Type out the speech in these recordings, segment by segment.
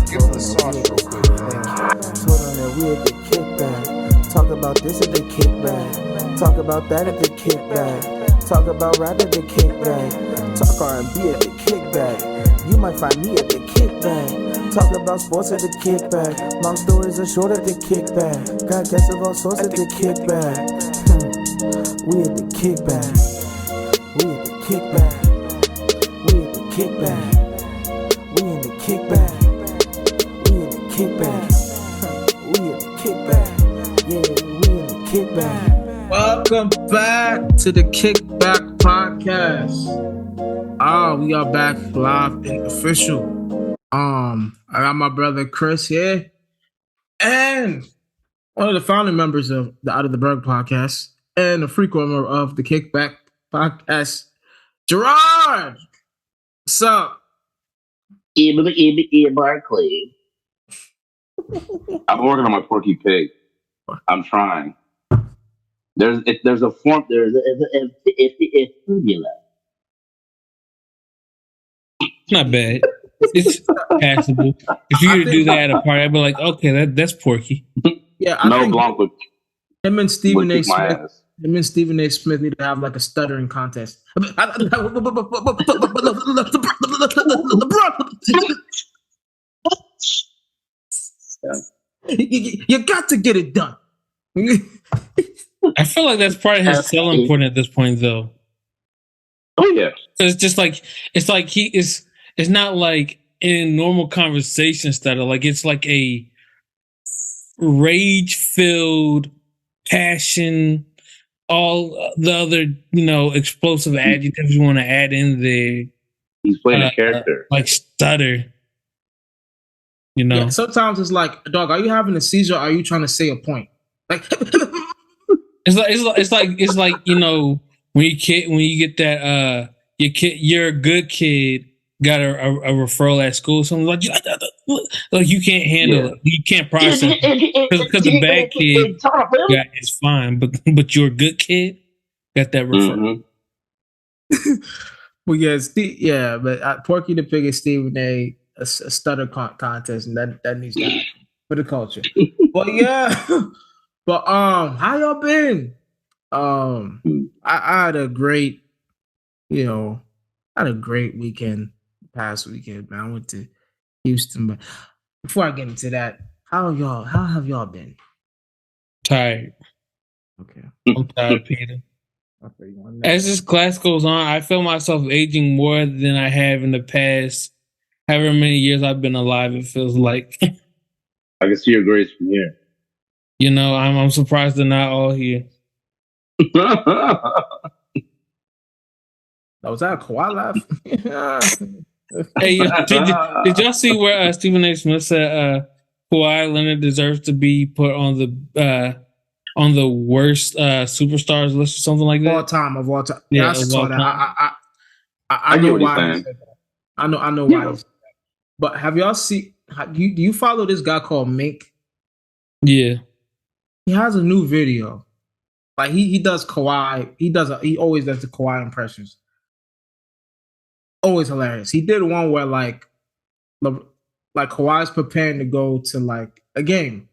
Give him the sauce real quick. Told on that we at the kickback. Talk about this at the kickback. Talk about that at the kickback. Talk about rap at the kickback. Talk R&B at the kickback. You might find me at the kickback. Talk about sports at the kickback. Long stories are short at the kickback. Got guests of all sorts at the kickback. We at the kickback. We at the kickback. We at the kickback. We in the kickback. We in the kickback. We in the kickback. Yeah, we in the kickback. Welcome back to the Kickback Podcast. We are back live and official. I got my brother Chris here, and one of the founding members of the Out of the Berg podcast, and a frequent member of the Kickback Podcast, Gerard. What's up? Barkley. I'm working on my Porky Pig. I'm trying. There's a form. There's a formula. It's not bad. It's passable. If you were to do that at a party, I'd be like, okay, that's Porky. Yeah, I think Blanc would. him and Stephen A. Would kick my Smith. ass. Him and Stephen A. Smith need to have like a stuttering contest. You got to get it done. I feel like that's part of his selling point at this point, though. Oh yeah. It's just like it's not like in normal conversation stutter. Like it's like a rage-filled passion, all the other explosive adjectives you want to add in there. He's playing a character. Like stutter. Yeah, sometimes it's like, dog, are you having a seizure? Or are you trying to say a point? Like, it's like when you get that you're a good kid, got a referral at school, something like you can't handle it, you can't process it because the bad kid it's fine, but you're a good kid, got that referral. Well, but Porky the Pig is Stephen A stutter contest, and that needs to happen for the culture. But yeah, but how y'all been? I had a great, weekend, past weekend, man. I went to Houston, but before I get into that, how have y'all been? Tired. Okay. I'm tired, Peter. As this class goes on, I feel myself aging more than I have in the past. However many years I've been alive, it feels like. I can see your grades from here. I'm surprised they're not all here. Was that a Kawhi laugh? Hey, did y'all see where Stephen A. Smith said Kawhi Leonard deserves to be put on the worst superstars list or something like that? Of all time. Yeah, I saw that. I get know what he's why. saying. He said that. I know why. He said that. But have y'all seen? Do you follow this guy called Mink? Yeah. He has a new video. Like he does Kawhi. He always does the Kawhi impressions. Always hilarious. He did one where like Kawhi's preparing to go to like a game,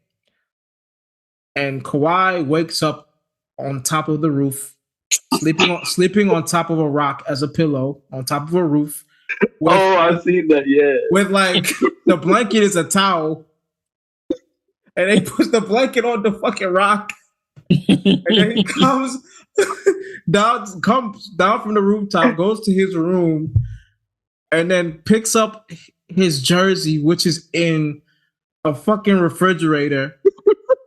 and Kawhi wakes up on top of the roof, sleeping on top of a rock as a pillow on top of a roof. I've seen that. Yeah, with like the blanket is a towel, and they push the blanket on the fucking rock, and then he comes down from the rooftop, goes to his room, and then picks up his jersey, which is in a fucking refrigerator.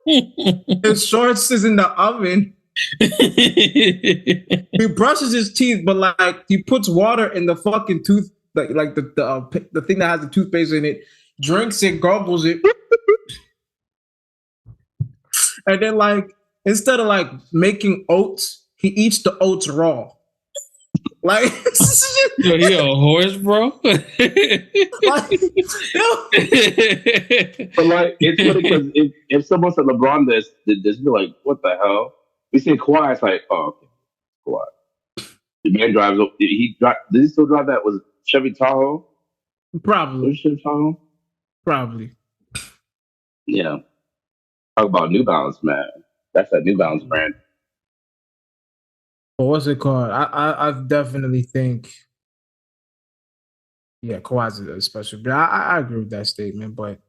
His shorts is in the oven. He brushes his teeth, but like he puts water in the fucking tooth, like the thing that has the toothpaste in it. Drinks it, gargles it, and then like instead of like making oats, he eats the oats raw. Like, yo, he a horse, bro. But like, it's funny because if someone said LeBron this, they'd be like, "What the hell?" We say Kawhi, it's like, "Oh, okay, Kawhi." The man drives. Did he still drive that? Was it Chevy Tahoe? Probably. Chevy Tahoe. Probably. Yeah. Talk about New Balance, man. That's that New Balance brand. But what's it called? I definitely think, yeah, Kawhi's a special. But I agree with that statement. But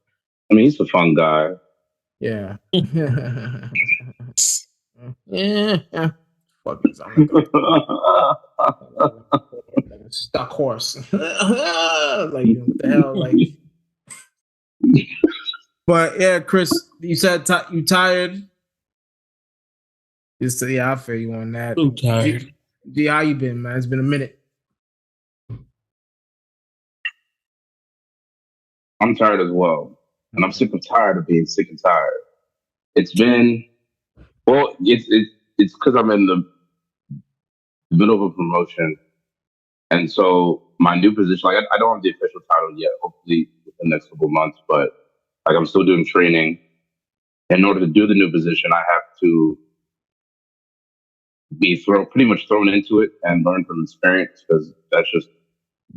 I mean, he's a fun guy. yeah, yeah. Fuck it, I'm like a stuck horse. Like what the hell, like. But yeah, Chris, you said you tired. Yeah, I feel you on that. So tired. G, how you been, man? It's been a minute. I'm tired as well. And I'm sick and tired of being sick and tired. It's been, well, it's because I'm in the middle of a promotion. And so my new position, like I don't have the official title yet, hopefully within the next couple of months, but like I'm still doing training. In order to do the new position, I have to be pretty much thrown into it and learn from experience because that's just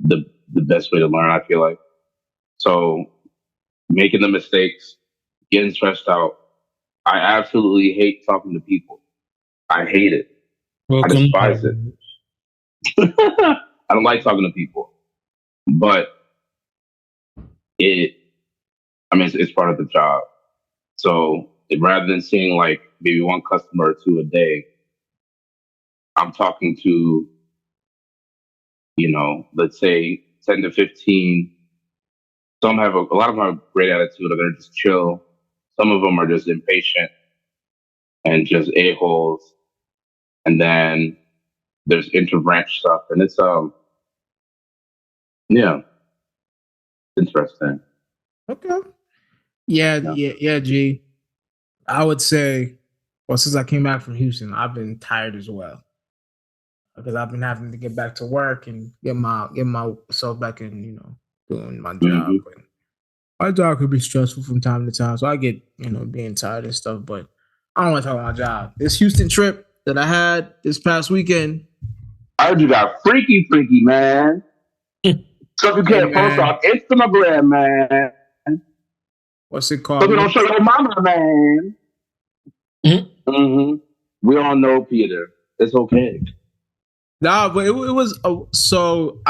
the best way to learn, I feel like. So making the mistakes, getting stressed out. I absolutely hate talking to people. I hate it. Welcome. I despise it. I don't like talking to people, but it's part of the job. So rather than seeing like maybe one customer or two a day, I'm talking to, let's say 10 to 15. Some have a lot of them have a great attitude, they're just chill. Some of them are just impatient and just a-holes. And then there's interbranch stuff. And it's, interesting. Okay. Yeah, G. I would say, well, since I came back from Houston, I've been tired as well. Because I've been having to get back to work and get myself back in, doing my job. Mhm. And my job could be stressful from time to time. So I get, being tired and stuff, but I don't want to talk about my job. This Houston trip that I had this past weekend. I heard you got freaky, man. Stuff you can't post on Instagram, man. What's it called? So we don't show your mama, man. Mm-hmm. We all know, Peter. It's okay. Nah, but it was so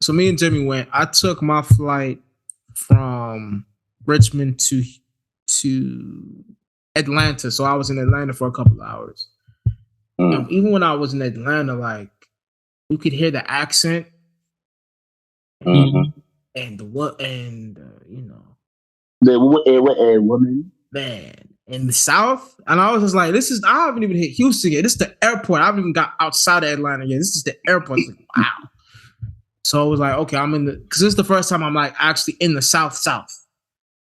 me and Jimmy went. I took my flight from Richmond to Atlanta, so I was in Atlanta for a couple of hours. Even when I was in Atlanta, like you could hear the accent Mm-hmm. and the woman, man in the South, and I was just like, I haven't even hit Houston yet. This is the airport. I haven't even got outside of Atlanta yet. This is the airport. Like, wow. So it was like, okay, because this is the first time I'm like actually in the South. You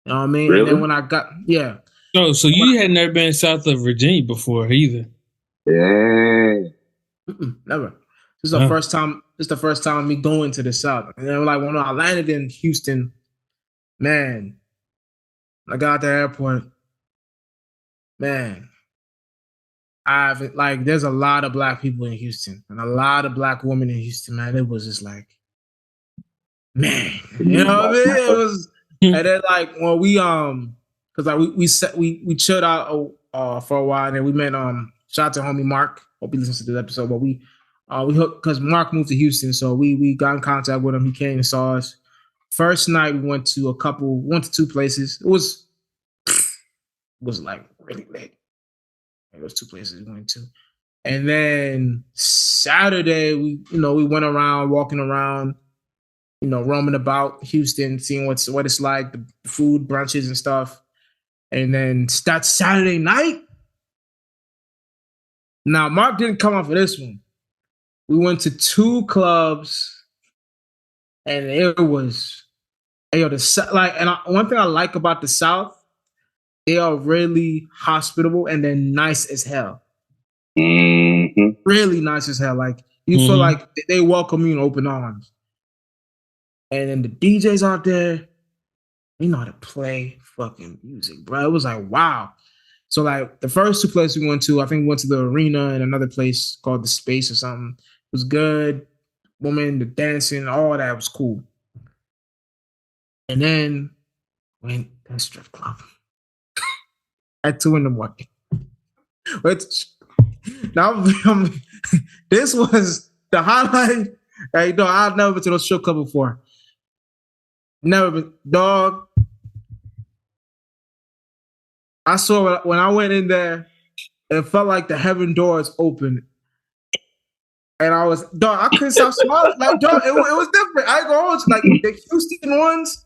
know what I mean? Really? And then when I got, yeah. Oh, so you had never been south of Virginia before either? Yeah. Never. This is the first time. This is the first time me going to the South. And then like when I landed in Houston, man, I got out the airport. Man, there's a lot of black people in Houston and a lot of black women in Houston, man. It was just like, man, you know what I mean? It was, and then like when we because like we chilled out for a while, and then we met shout out to homie Mark. Hope he listens to this episode, but we hooked because Mark moved to Houston, so we got in contact with him. He came and saw us. First night we went to two places. It was like really late. There was two places we went to. And then Saturday, we went around, walking around, roaming about Houston, seeing what it's like, the food, brunches and stuff. And then that Saturday night, now Mark didn't come out for this one. We went to two clubs, and it was, and one thing I like about the South, they are really hospitable and they're nice as hell. Mm-hmm. Really nice as hell. Like you feel like they welcome you in open arms. And then the DJs out there, they know how to play fucking music, bro. It was like, wow. So like the first two places we went to, I think we went to the arena and another place called the Space or something. It was good. Woman, the dancing, all that was cool. And then went to a strip club at 2 a.m. But now this was the highlight. Hey, no, I've never been to no strip club before. Never been, dog. I saw when I went in there, it felt like the heaven doors opened. And I was, dog, I couldn't stop smiling. Like, dog, it was different. I ain't gonna hold you. Like, the Houston ones,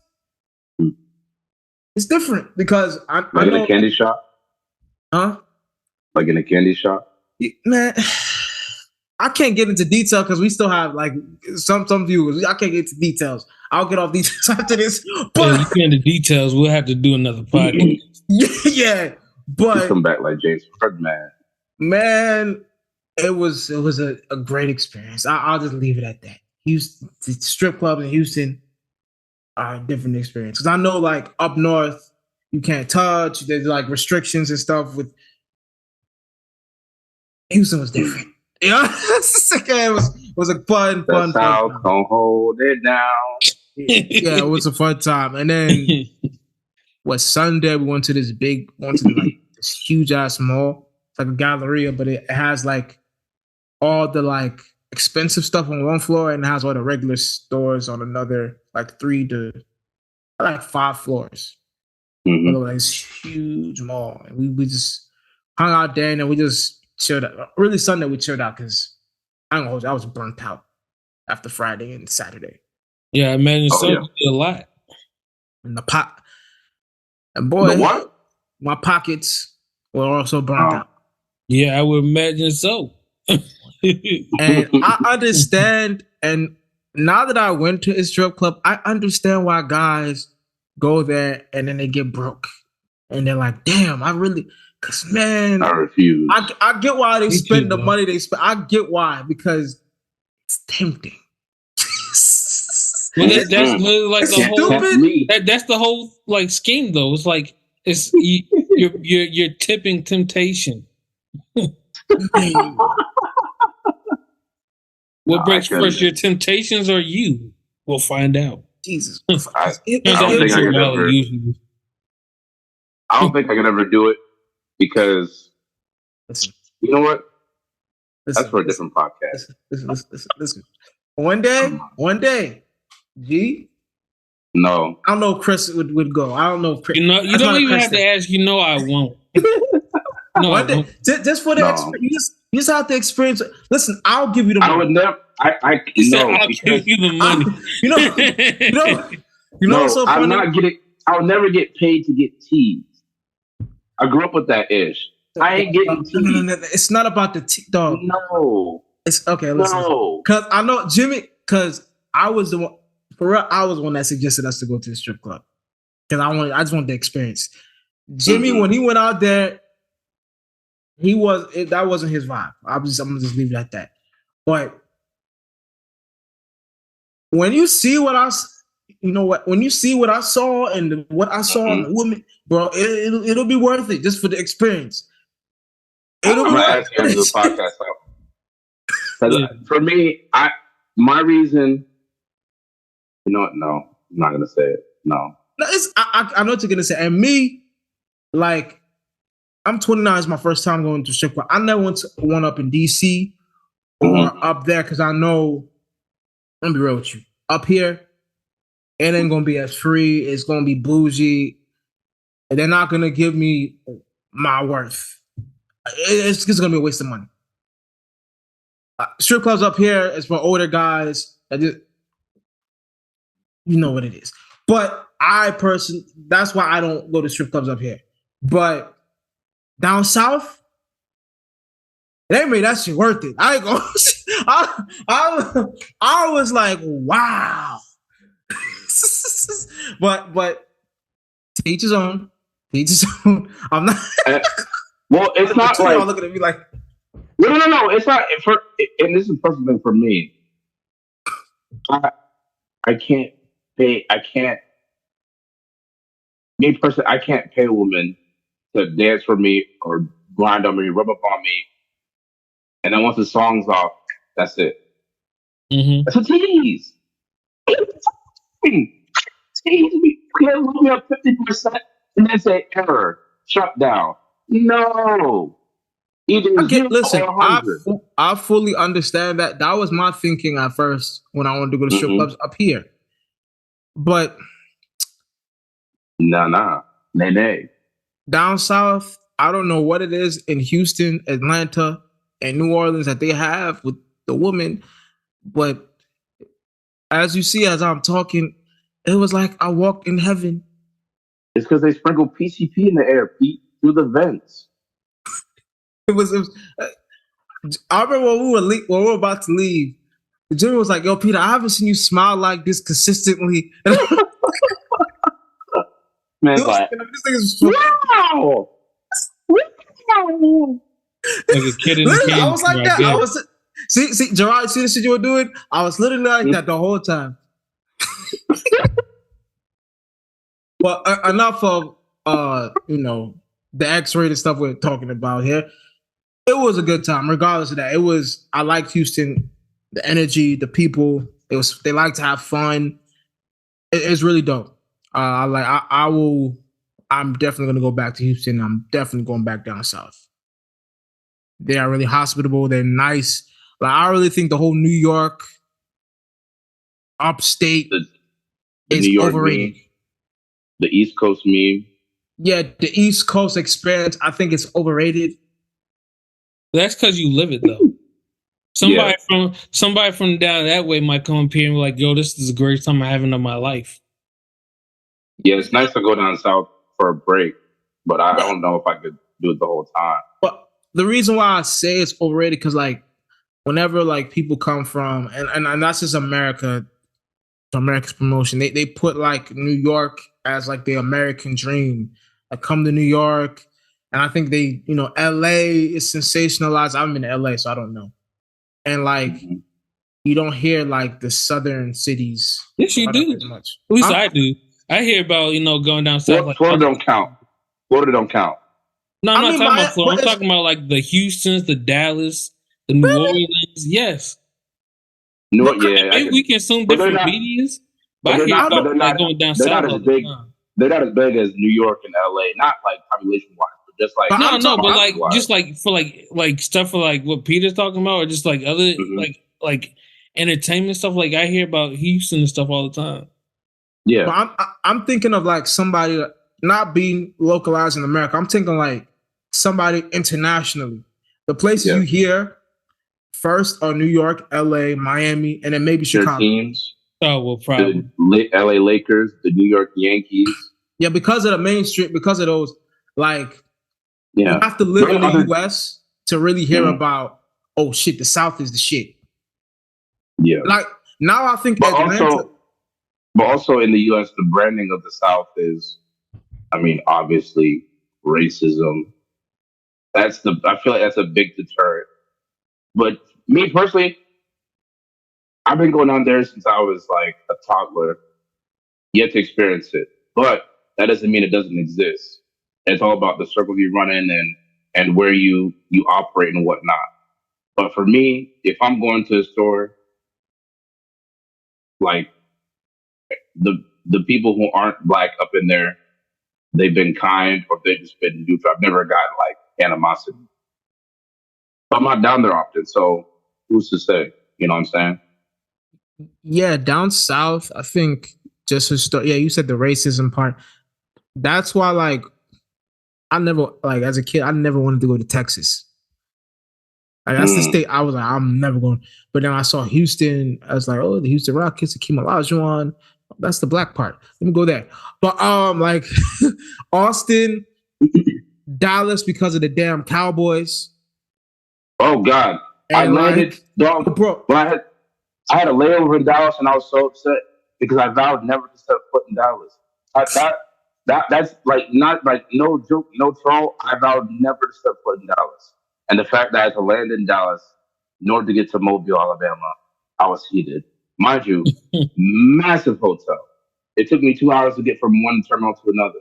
it's different because I Like in know. a candy shop? Huh? Like in a candy shop? Man, I can't get into detail because we still have like some viewers. I can't get into details. I'll get off details after this. But you get into details. We'll have to do another podcast. yeah, but come back like James Ferdman. Man, it was a great experience. I'll just leave it at that. Houston, the strip clubs in Houston are a different experience. Because I know like up north, you can't touch. There's like restrictions and stuff. With Houston was different. Yeah, it was a fun. South don't hold it down. Yeah, it was a fun time. And then Sunday we went to this huge ass mall. It's like a galleria, but it has like all the like expensive stuff on one floor and it has all the regular stores on another, like 3 to 5 floors. Mm-hmm. So, like, this huge mall. And we just hung out there and then we just chilled out. Really Sunday we chilled out because I was burnt out after Friday and Saturday. Yeah, I imagine a lot. And the pot. And boy, the what? My pockets were also burnt out. Yeah, I would imagine so. And I understand, and now that I went to a strip club, I understand why guys go there and then they get broke. And they're like, damn, because man, I refuse. I get why they spend the money they spend. I get why, because it's tempting. Well, that's literally like the whole. That's the whole like scheme, though. It's like you're tipping temptation. What breaks first, your temptations or you? We'll find out. Jesus, I don't think I could ever do it because you know what? That's for a different podcast. Listen. One day, G. No, I don't know if Chris would go. I don't know if Chris. You don't even have to ask. You know, I won't. No, one day, just for the experience. You just have to experience. Listen, I'll give you the money. I would never. I'll give you the money. What's so funny? I'll never get paid to get teased. I grew up with that ish. I ain't getting teased. No. It's not about the dog. No. It's okay. Listen, no. Because I know Jimmy. Because I was the one. For real, I was the one that suggested us to go to the strip club. Because I just wanted the experience. Jimmy, when he went out there, that wasn't his vibe. I'm gonna just leave it at that. But when you see when you see what I saw and what I saw in the woman, bro, it'll be worth it just for the experience. I'm gonna ask you after the podcast. For me, my reason. You know what? No, I'm not gonna say it. No. I know what you're gonna say. And me, like, I'm 29. It's my first time going to strip club. I never went to one up in DC or up there because I know. I'm gonna be real with you. Up here, it ain't gonna be as free. It's gonna be bougie, and they're not gonna give me my worth. It's just gonna be a waste of money. Strip clubs up here is for older guys. You know what it is. But that's why I don't go to strip clubs up here. But down south, they made that shit worth it. I ain't gonna. I was like, wow. but to each his own. To each his own. I'm not. Well, it's not like y'all looking at me like. No. It's not for. And this is personal for me. I can't pay. I can't. Me personally, I can't pay a woman to dance for me or grind on me, rub up on me, and then once the song's off, that's it. Mm-hmm. That's a tease. can't look me up 50% and then say error, shut down. No. Either zero Listen, or 100. I fully understand that. That was my thinking at first when I wanted to go to strip clubs up here. But Nah. Nay. down south, I don't know what it is in Houston, Atlanta, and New Orleans that they have with the women. But as you see, as I'm talking, it was like I walked in heaven. It's because they sprinkle PCP in the air, Pete, through the vents. It was I remember when we were about to leave, Jimmy was like, "Yo, Peter, I haven't seen you smile like this consistently." Man, like, wow! Like a kid in the candy. I was like that. I was see, Gerard, see the shit you were doing? I was literally like that the whole time. But enough of the X-rated stuff we're talking about here. It was a good time, regardless of that. I liked Houston, the energy, the people. They like to have fun. It's really dope. I'm definitely gonna go back to Houston. I'm definitely going back down south. They are really hospitable. They're nice. Like, I really think the whole New York upstate the is New York overrated. meme, the East Coast meme. Yeah, the East Coast experience, I think it's overrated. That's because you live it though. Somebody from down that way might come up here and be like, "Yo, this is the greatest time I'm having of my life." Yeah, it's nice to go down south for a break, but I don't know if I could do it the whole time. But the reason why I say it's overrated, because like whenever like people come from and that's just America's promotion, they put like New York as like the American dream. Like, come to New York. And I think they, LA is sensationalized. I'm in LA, so I don't know. And like you don't hear like the southern cities. Yes, you do. As much. At least I do. I hear about going down south. Like Florida don't count. Florida don't count. No, I'm not talking about Florida. I'm talking about like the Houstons, the Dallas, the New Orleans. Yes. Maybe we can assume different medias, but I hear about going down south. They're not as big as New York and LA. Not like population wise, but just like but like just like for like stuff for like what Peter's talking about, or just like other like entertainment stuff. Like I hear about Houston and stuff all the time. Yeah, but I'm thinking of like somebody not being localized in America. I'm thinking like somebody internationally. The places you hear first are New York, LA, Miami, and then maybe Chicago. Teams. Oh, well, probably. The LA Lakers, the New York Yankees. Yeah, because of the mainstream, because of those, like, you have to live in the US to really hear about, oh shit, the South is the shit. Yeah. Like, now I think but also in the US, the branding of the South is, I mean, obviously racism. I feel like that's a big deterrent. But me personally, I've been going down there since I was like a toddler, yet to experience it. But that doesn't mean it doesn't exist. It's all about the circles you run in and where you operate and whatnot. But for me, if I'm going to a store, like the people who aren't black up in there, they've been kind or they've just been neutral. I've never gotten like animosity. But I'm not down there often, so who's to say? You know what I'm saying? Yeah, down south, I think just you said the racism part. That's why, like, I never, like, as a kid, I never wanted to go to Texas. Like, that's the state I was like, I'm never going. But then I saw Houston. I was like, oh, the Houston Rockets, Hakeem Olajuwon. That's the black part. Let me go there. But like Austin, Dallas, because of the damn Cowboys. Oh God, I landed, bro. I had a layover in Dallas, and I was so upset because I vowed never to set foot in Dallas. That's like not like no joke, no troll. I vowed never to step foot in Dallas, and the fact that I had to land in Dallas in order to get to Mobile, Alabama, I was heated. Mind you, massive hotel. It took me 2 hours to get from one terminal to another.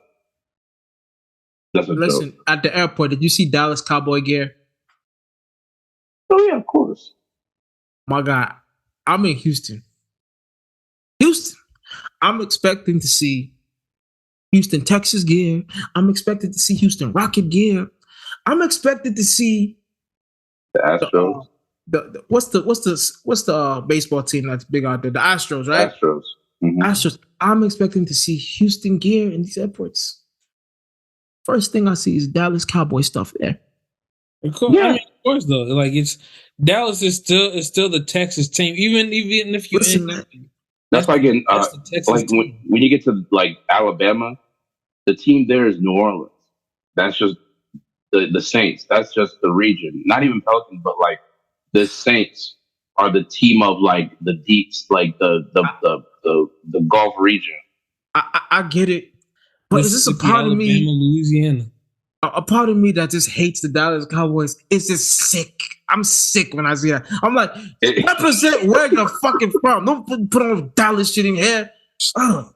Listen, at the airport, did you see Dallas Cowboy gear? Oh yeah, of course. My God, I'm in Houston. I'm expecting to see Houston Texas gear. I'm expected to see Houston Rocket gear. I'm expected to see The Astros. what's the baseball team that's big out there? The Astros, right? Astros. Mhm. Astros. I'm expecting to see Houston gear in these airports. First thing I see is Dallas Cowboy stuff there. Of course, Yeah. I mean, of course, though, like it's Dallas is still the Texas team, even if you're Listen, in man. Houston, That's like in that's the Texas like team. when you get to like Alabama, the team there is New Orleans. That's just the Saints. That's just the region. Not even Pelicans, but like the Saints are the team of like the deeps, like the Gulf region. I get it, but is this a Mississippi, part of Alabama, me? Louisiana. A part of me that just hates the Dallas Cowboys is just sick. I'm sick when I see that. I'm like, represent where you're fucking from. Don't put on Dallas shit in here.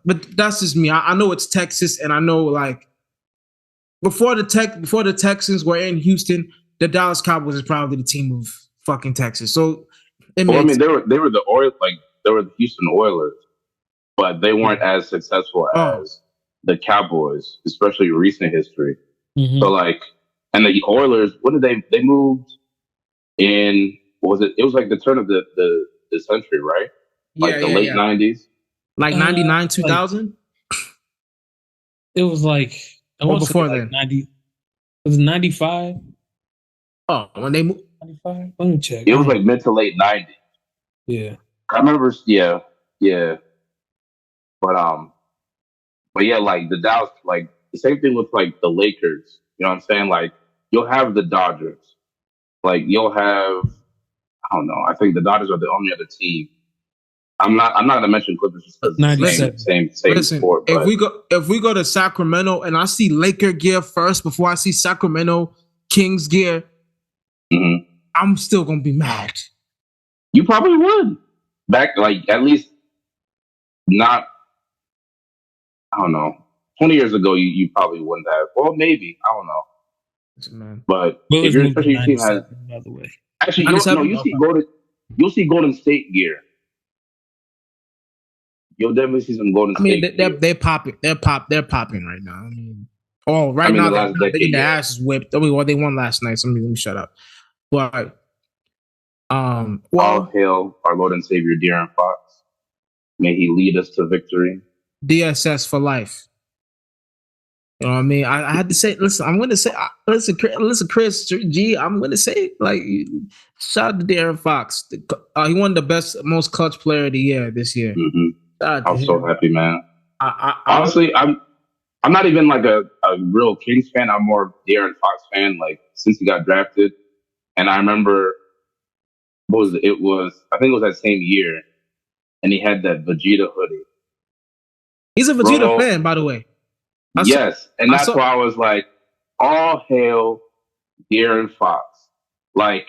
But that's just me. I know it's Texas, and I know like before the Texans were in Houston, the Dallas Cowboys is probably the team of fucking Texas. So it Well, I makes mean, they were the they were the Houston Oilers, but they weren't as successful as the Cowboys, especially in recent history. Mhm. So like, and the Oilers, what did they moved in? What was it? It was like the turn of the century, right? Like the late '90s. like 99, Like 2000 it was like I or want to say before like then. 90. Was it 95? Oh, when they moved. 95? Let me check. It was like mid to late '90s. Yeah. I remember, yeah, but yeah, like the Dallas, like the same thing with like the Lakers. You know what I'm saying? Like you'll have the Dodgers, like you'll have, I don't know. I think the Dodgers are the only other team. I'm not gonna mention Clippers just because it's the 97. same Listen, sport. But if we go to Sacramento and I see Laker gear first before I see Sacramento Kings gear, mhm. I'm still gonna be mad. You probably would back like at least not. I don't know. 20 years ago, you probably wouldn't have. Well, maybe I don't know. Man. But Bulls if you're moved in especially your team has 97, by the way. actually, 97? you'll see Golden State gear. You'll definitely see some Golden I mean, State gear. they're popping. They're popping right now. I mean, right the now last they're decade, getting their yeah. asses whipped. I mean, well, they won last night. So let me shut up. But All well, hail our Lord and Savior, De'Aaron Fox. May he lead us to victory. DSS for life. You know what I mean? I had to say, listen, I'm going to say, listen, Chris G, I'm going to say, like, shout out to De'Aaron Fox. He won the best, most clutch player of the year this year. Hmm. Shout out to I'm him. so happy, man. I Honestly, I'm not even like a real Kings fan. I'm more De'Aaron Fox fan. Like since he got drafted, and I remember what was it? It was I think it was that same year, and he had that Vegeta hoodie. he's a Vegeta Bro, fan, by the way. yes, and I that's saw- why I was like, all hail De'Aaron Fox. Like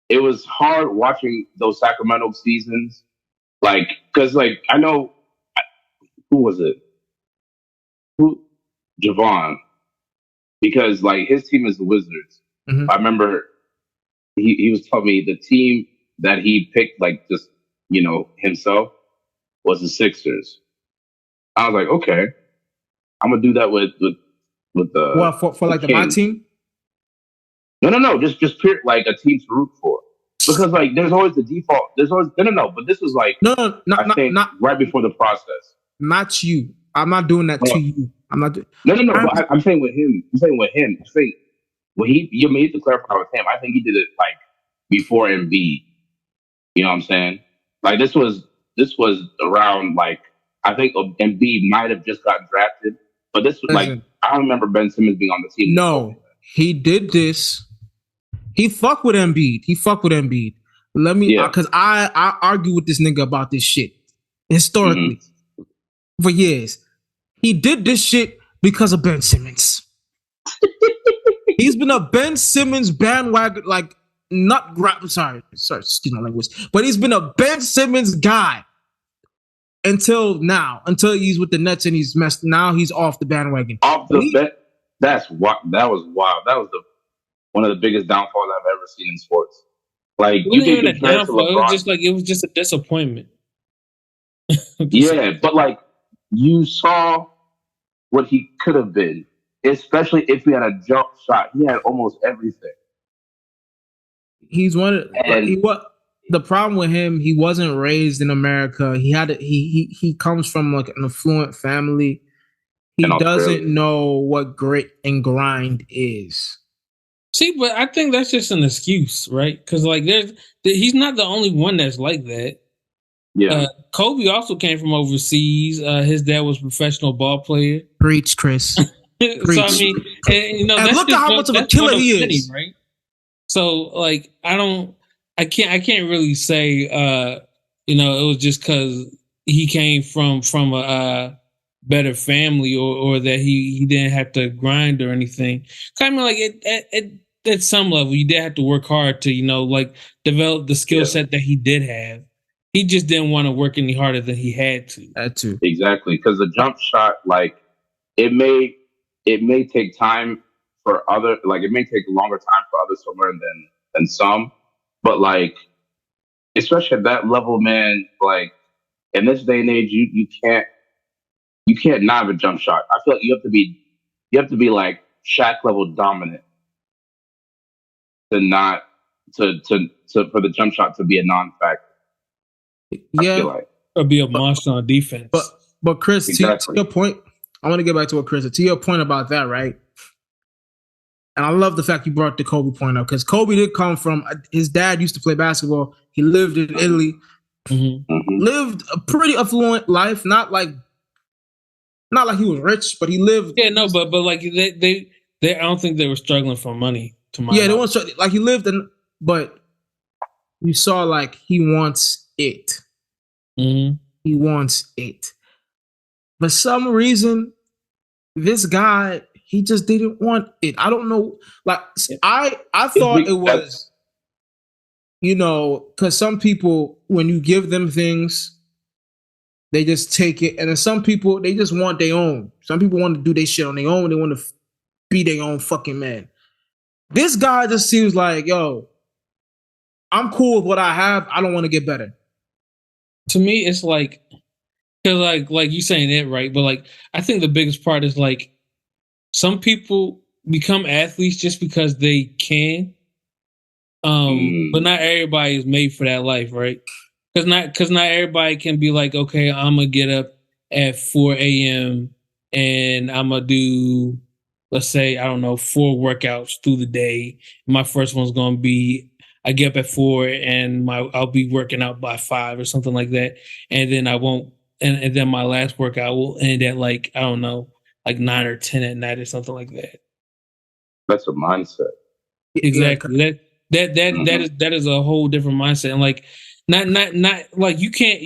it was hard watching those Sacramento seasons, like because like I know who was it? Who Javon, because like his team is the Wizards. Mhm. I remember he was telling me the team that he picked, like just himself, was the Sixers. I was like, okay, I'm gonna do that with the Well, for like my Kings. team? No, just pure, like a team to root for, because like there's always the default. There's always no, but this was like No, I think not right before the process. not you. I'm not doing that Oh. to you. I'm not doing. No. But I'm saying with him. I'm saying with him. I think when you made to clarify with him. I think he did it like before Embiid. You know what I'm saying? Like this was around like I think Embiid might have just gotten drafted, but this was like Listen. I don't remember Ben Simmons being on the team. No, he did this. He fuck with Embiid. Let me, Yeah. because I argue with this nigga about this shit historically for years. He did this shit because of Ben Simmons. He's been a Ben Simmons bandwagon, like not sorry, excuse my language, but he's been a Ben Simmons guy until now, until he's with the Nets and he's messed. Now he's off the bandwagon. Off the bet. That's what that was wild. That was one of the biggest downfalls I've ever seen in sports. Like you can compare it to It LeBron. was just like it was just a disappointment. Yeah, but like you saw what he could have been, especially if he had a jump shot. He had almost everything. He's one of like And the problem with him. He wasn't raised in America. He comes from like an affluent family. He in doesn't Australia, know what grit and grind is. See, but I think that's just an excuse, right? Because like, he's not the only one that's like that. yeah, Kobe also came from overseas. His dad was a professional ball player. Preach, Chris. So I Preach. mean, and And that's look at just how one, much of a that's one killer of he many, is. right? So like, I can't really say, it was just because he came from a better family or that he didn't have to grind or anything. I mean, like at some level, you did have to work hard to like develop the skill yeah, set that he did have. He just didn't want to work any harder than he had to. That too. exactly. Because the jump shot, like it may it may take time for other, like it may take a longer time for others to learn than some, but like especially at that level, man, like in this day and age, you can't not have a jump shot. I feel like you have to be like Shaq level dominant to not to for the jump shot to be a non-factor. I feel Yeah, like Or be a monster on defense. but Chris, to exactly. your point, I want to get back to what Chris said. To your point about that, right? And I love the fact you brought the Kobe point up because Kobe did come from his dad used to play basketball. He lived in Italy, Mhm. Hmm. lived a pretty affluent life, not like he was rich, but he lived. Yeah, no, but like they I don't think they were struggling for money to my Yeah, they knowledge. want like he lived in, but you saw like he wants it. Mm-hmm. He wants it. For some reason, this guy he just didn't want it. I don't know. Like I thought it That's was, because some people when you give them things, they just take it, and then some people they just want their own. Some people want to do their shit on their own. They want to be their own fucking man. This guy just seems like, yo, I'm cool with what I have. I don't want to get better. To me, it's like because like you saying it right, but like I think the biggest part is like some people become athletes just because they can. But not everybody is made for that life, right? Because not everybody can be like, okay, I'm gonna get up at 4 a.m. and I'm gonna do, let's say, I don't know, 4 workouts through the day. My first one's gonna be I get up at 4 and I'll be working out by 5 or something like that, and then I won't, and then my last workout will end at like I don't know, like 9 or 10 at night or something like that. that's a mindset. Yeah, Exactly. Hmm. That is a whole different mindset. And like not like you can't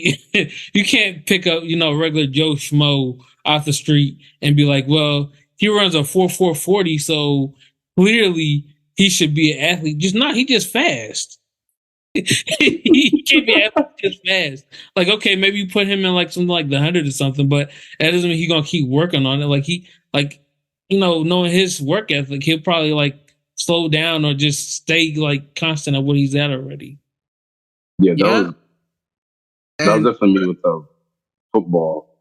you can't pick up, regular Joe Schmo off the street and be like, well, he runs a 4.40, so clearly he should be an athlete. Just not he just fast. He can't be an athlete just fast. Like, okay, maybe you put him in like something like the 100 or something, but that doesn't mean he's gonna keep working on it. Like knowing his work ethic, he'll probably like slow down or just stay like constant at what he's at already. Yeah, that yeah, was that was and definitely me with the football.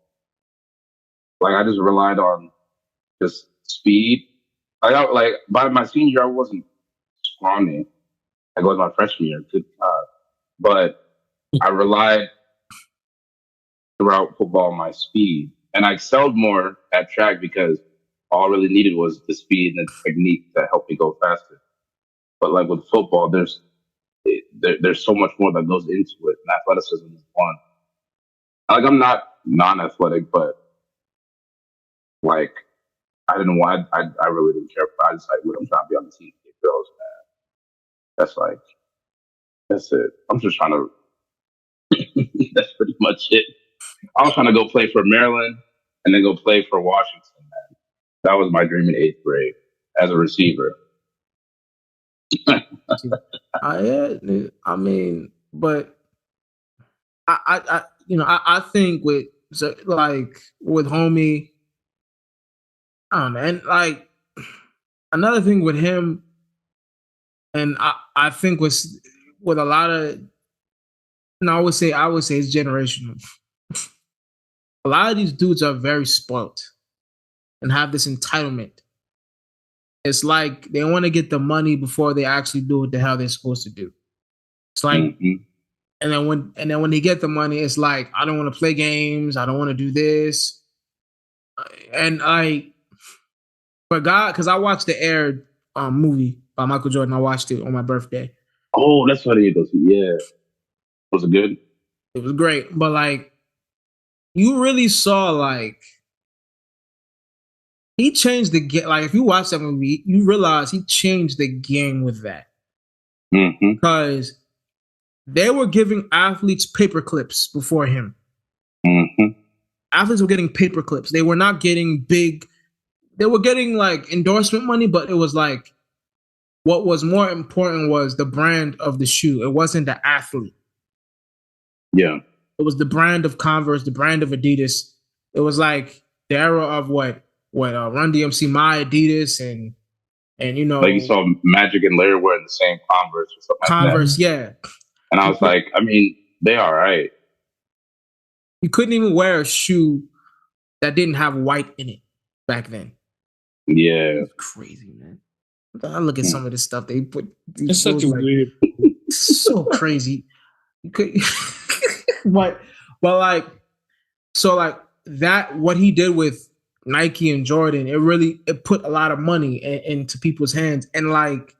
Like I just relied on just speed. Like by my senior year, I wasn't scrawny. Like it was my freshman year, good God. But I relied throughout football on my speed, and I excelled more at track because all I really needed was the speed and the technique to help me go faster. But like with football, there's so much more that goes into it, and athleticism is one. Like I'm not non-athletic, but like I didn't want. I really didn't care. I just like what I'm trying to be on the team. Get girls, man. That's like that's it. I'm just trying to. That's pretty much it. I was trying to go play for Maryland and then go play for Washington. Man. That was my dream in eighth grade as a receiver. I mean, but I think with like with homie, I don't know, and like another thing with him, and I think with a lot of, no, I would say it's generational. a lot of these dudes are very spoilt and have this entitlement. It's like they want to get the money before they actually do what the hell they're supposed to do. It's like, and then when they get the money, it's like, I don't want to play games. I don't want to do this. And but God, because I watched the Air movie by Michael Jordan. I watched it on my birthday. Oh, that's what it goes. Yeah, was it good? It was great, but like, you really saw like he changed the game. Like, if you watch that movie, you realize he changed the game with that because they were giving athletes paper clips before him. Athletes were getting paper clips. They were not getting big. They were getting like endorsement money, but it was like what was more important was the brand of the shoe. It wasn't the athlete. Yeah. It was the brand of Converse, the brand of Adidas. It was like the era of what Run DMC, My Adidas, and you know, like you saw Magic and Larry wearing the same Converse or something Converse, like that. yeah. And I was like, I mean, they all right. You couldn't even wear a shoe that didn't have white in it back then. Yeah. It's crazy, man. I look at some of this stuff they put. It's such a like, weird. So crazy. You could, but like, so like that. What he did with Nike and Jordan, it put a lot of money into people's hands, and like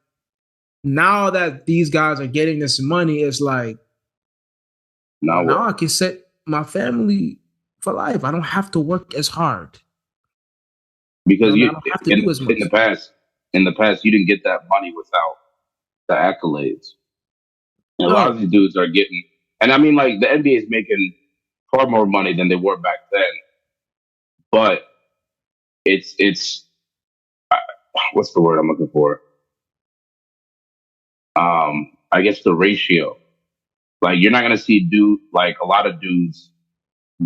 now that these guys are getting this money, it's like now I can set my family for life. I don't have to work as hard because I don't have to do as much. In the past, you didn't get that money without the accolades. And a lot of these dudes are getting, and I mean, like the NBA is making far more money than they were back then. But it's what's the word I'm looking for? I guess the ratio. Like you're not gonna see a lot of dudes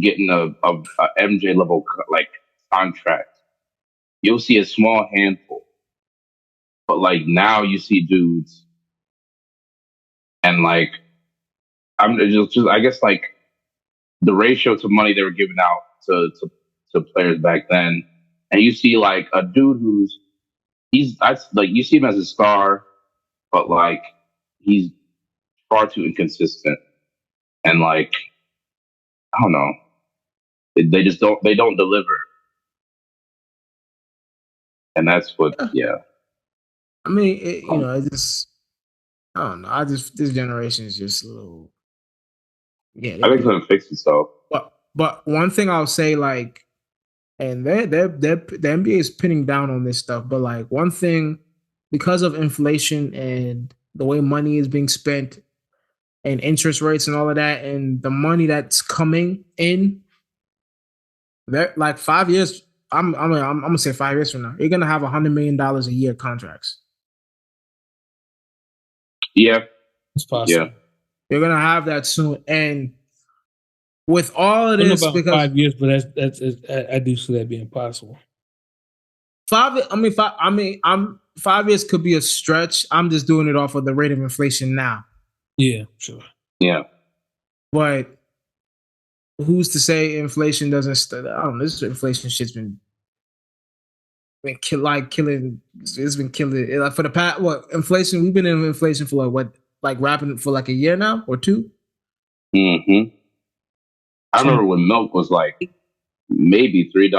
getting a MJ level like contract. You'll see a small handful, but like now you see dudes, and like I'm just I guess like the ratio to money they were giving out to players back then, and you see like a dude like you see him as a star, but like he's far too inconsistent, and like I don't know, they just don't deliver, and that's what I mean, it just I don't know. This generation is just a little. Yeah, I think it's gonna fix itself. But one thing I'll say, like, and the NBA is pinning down on this stuff, but like one thing, because of inflation and the way money is being spent and interest rates and all of that, and the money that's coming in, like 5 years, I'm gonna say 5 years from now, you're gonna have $100 million a year contracts. Yeah, it's possible. Yeah, you're gonna have that soon, and with all of this, because 5 years, but I do see that being possible. 5 years could be a stretch. I'm just doing it off of the rate of inflation now. Yeah, sure. Yeah, but who's to say inflation doesn't? I don't know. This inflation shit's been killing. It's been killing. Like for the past inflation? We've been in inflation for rapping for like a year now or two. I remember when milk was like maybe $3.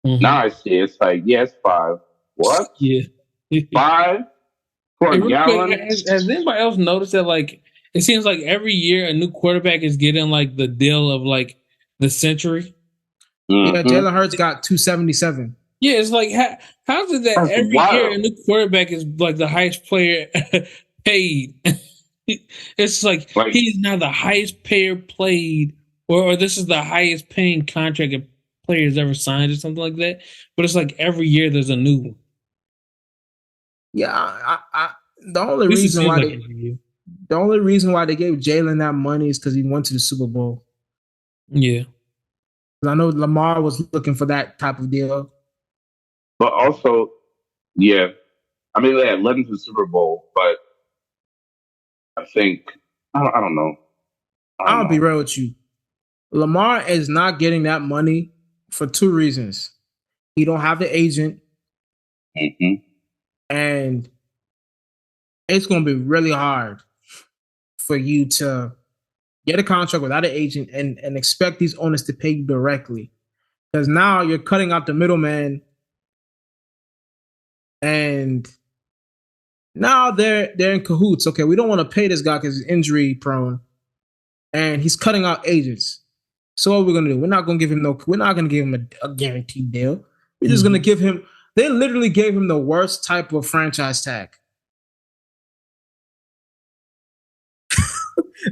Now I see it's like it's $5. What? Yeah, $5 for a gallon. Has anybody else noticed that? Like, it seems like every year a new quarterback is getting like the deal of like the century. Yeah, Jalen Hurts got $277. Yeah, it's like how is it that every year a new quarterback is like the highest player paid? It's like he's now the highest payer played, or this is the highest paying contract a player has ever signed, or something like that. But it's like every year there's a new one. Yeah, the only reason why they gave Jalen that money is because he went to the Super Bowl. Yeah, I know Lamar was looking for that type of deal. But also, yeah, I mean, they led him to the Super Bowl, but I think I don't know. I'll be real with you. Lamar is not getting that money for two reasons. He don't have the agent, and it's going to be really hard for you to get a contract without an agent and expect these owners to pay you directly. Because now you're cutting out the middleman, and now they're in cahoots. Okay, we don't want to pay this guy because he's injury prone, and he's cutting out agents. So what are we gonna do? We're not gonna give him a guaranteed deal. We're just gonna give him. They literally gave him the worst type of franchise tag.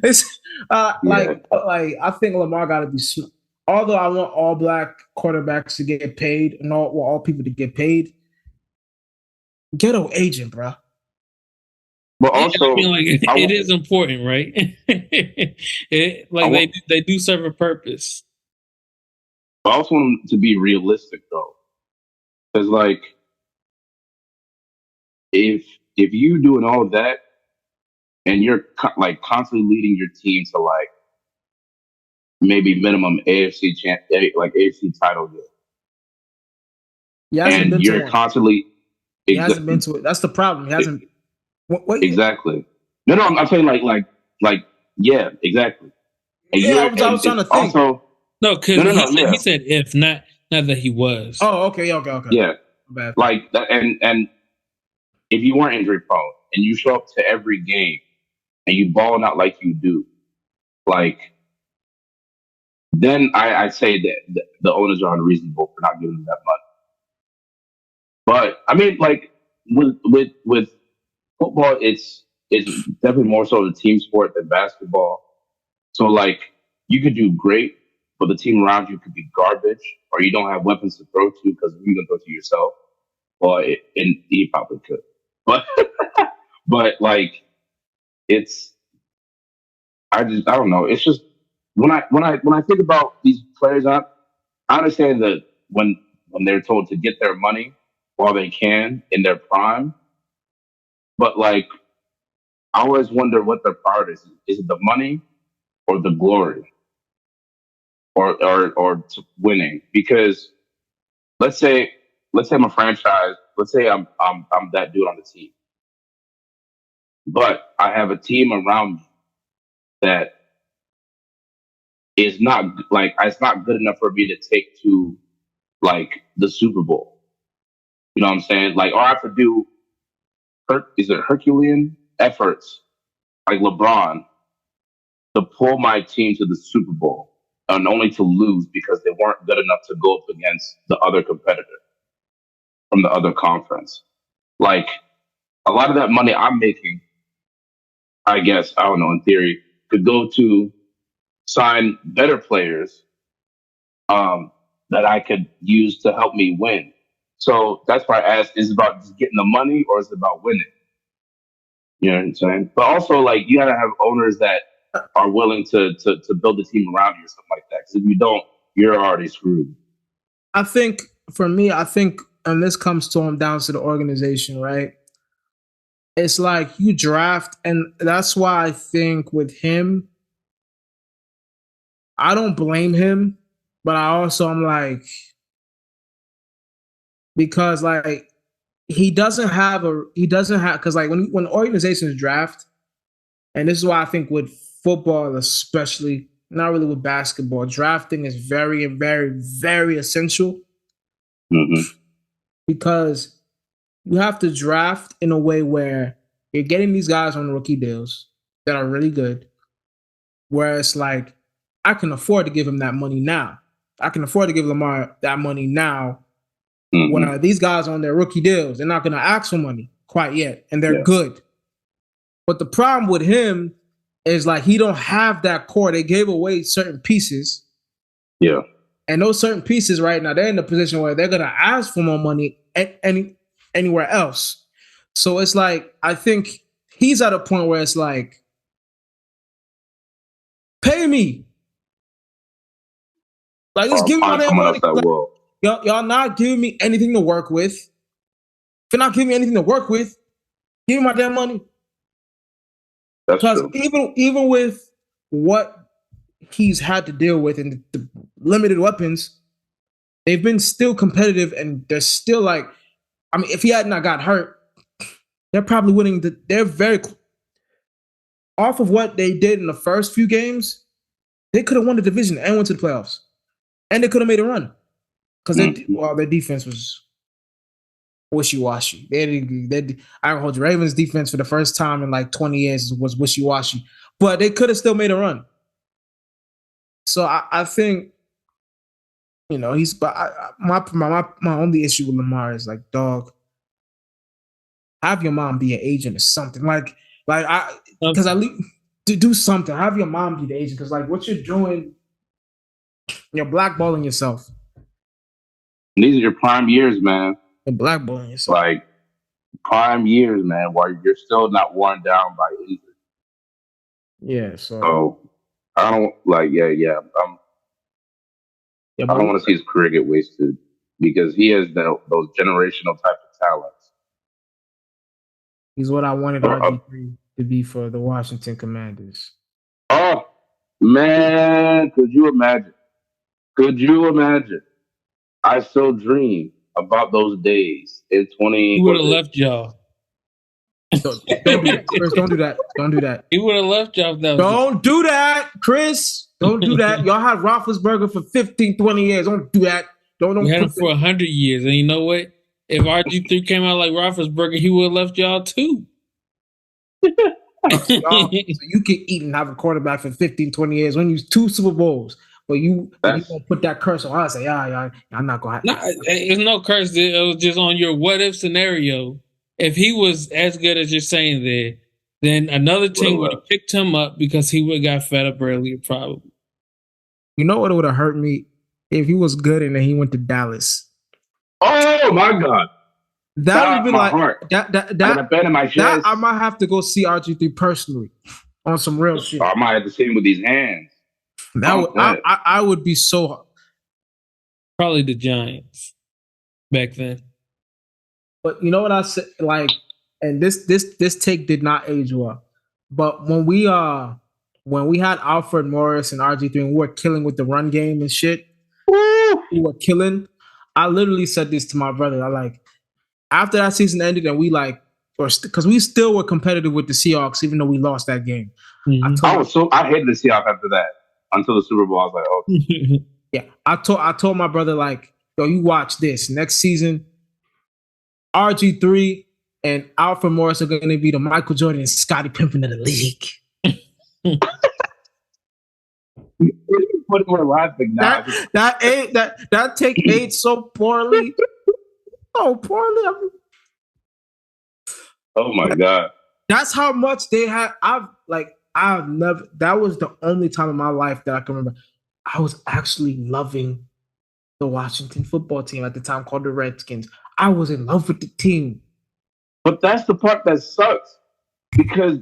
It's like I think Lamar got to be. Although I want all black quarterbacks to get paid and all people to get paid, get an agent, bro. But also, I mean, like it is important, right? They do serve a purpose. I also want them to be realistic, though, because like if you doing all of that and you're like constantly leading your team to like maybe minimum AFC title game, and you're constantly he hasn't been to it. That's the problem. He hasn't. What exactly. No, I'm saying like yeah, exactly. And I was trying to think. Also, he said if not that he was. Oh, okay. Yeah, bad. Like that, and if you weren't injury prone and you show up to every game and you balling out like you do, like then I say that the owners are unreasonable for not giving them that money. But I mean, like with football, it's definitely more so the team sport than basketball. So like you could do great, but the team around you could be garbage, or you don't have weapons to throw to because you can throw to yourself. Well, and he probably could, but but like I don't know. It's just when I think about these players, I understand that when they're told to get their money while they can in their prime, but like I always wonder what their priority is. Is it the money or the glory or to winning? Because let's say I'm a franchise. Let's say I'm that dude on the team, but I have a team around me that is not like it's not good enough for me to take to like the Super Bowl. You know what I'm saying? Like, or I have to do Herculean efforts like LeBron to pull my team to the Super Bowl and only to lose because they weren't good enough to go up against the other competitor from the other conference. Like a lot of that money I'm making, I guess, I don't know, in theory, could go to sign better players that I could use to help me win. So that's why I asked, is it about just getting the money or is it about winning? You know what I'm saying? But also, like, you gotta have owners that are willing to build a team around you or something like that. Because if you don't, you're already screwed. I think for me, and this comes down to the organization, right? It's like you draft, and that's why I think with him, I don't blame him, but I'm like, because like he doesn't have because like when organizations draft, and this is why I think with football especially, not really with basketball, drafting is very, very, very essential. Because you have to draft in a way where you're getting these guys on rookie deals that are really good, where it's like, I can afford to give him that money now. I can afford to give Lamar that money now. When these guys on their rookie deals, they're not going to ask for money quite yet, and they're good. But the problem with him is like he don't have that core. They gave away certain pieces. Yeah. And those certain pieces right now, they're in a position where they're going to ask for more money anywhere else. So it's like, I think he's at a point where it's like, pay me. Like, just give me my damn money. Like, y'all not giving me anything to work with. If you're not giving me anything to work with, give me my damn money. Because even with what he's had to deal with and the limited weapons, they've been still competitive and they're still like, I mean, if he had not got hurt, they're probably winning. They're very off of what they did in the first few games. They could have won the division and went to the playoffs, and they could have made a run because their defense was wishy-washy. I don't hold you. Ravens defense for the first time in like 20 years was wishy-washy, but they could have still made a run. So I think, you know, my only issue with Lamar is like, dog, have your mom be an agent or something. Because at least to do something, have your mom be the agent. Because like what you're doing, you're blackballing yourself. These are your prime years, man. You're blackballing yourself. Like prime years, man, while you're still not worn down by injury. Yeah. So I don't like. Yeah. I don't want to see his career get wasted because he has those generational type of talents. He's what I wanted RG3 to be for the Washington Commanders. Oh, man. Could you imagine? I still dream about those days in 20. He would have left y'all. Don't do that. Chris, don't do that. Don't do that. He would have left y'all. Don't do that, Chris. Don't do that. Y'all had Roethlisberger for 15, 20 years. Don't do that. Don't we had him for 100 years. And you know what? If RG3 came out like Roethlisberger, he would have left y'all too. So you can eat and have a quarterback for 15, 20 years, win you 2 Super Bowls. But you gonna put that curse on us. Say, I'm not gonna have it's no curse. It was just on your what if scenario. If he was as good as you're saying there, then another team would have picked him up because he would have got fed up earlier, probably. You know what would have hurt me? If he was good and then he went to Dallas. Oh my God. That would be like heart. That I might have to go see RG3 personally on some real shit. I might have to see him with these hands. I would be so probably the Giants back then. But you know what I said? Like, and this take did not age well. But when we had Alfred Morris and RG3 and we were killing with the run game and shit, we were killing. I literally said this to my brother. I like after that season ended and we like, because we still were competitive with the Seahawks even though we lost that game. Mm-hmm. I hated the Seahawks after that until the Super Bowl. I was like, oh yeah. I told my brother like, yo, you watch this next season. RG3 and Alfred Morris are going to be the Michael Jordan and Scottie Pippen of the league. That take ate so poorly. So poorly. Oh my God. That's how much they had. I've never, that was the only time in my life that I can remember. I was actually loving the Washington football team at the time called the Redskins. I was in love with the team. But that's the part that sucks because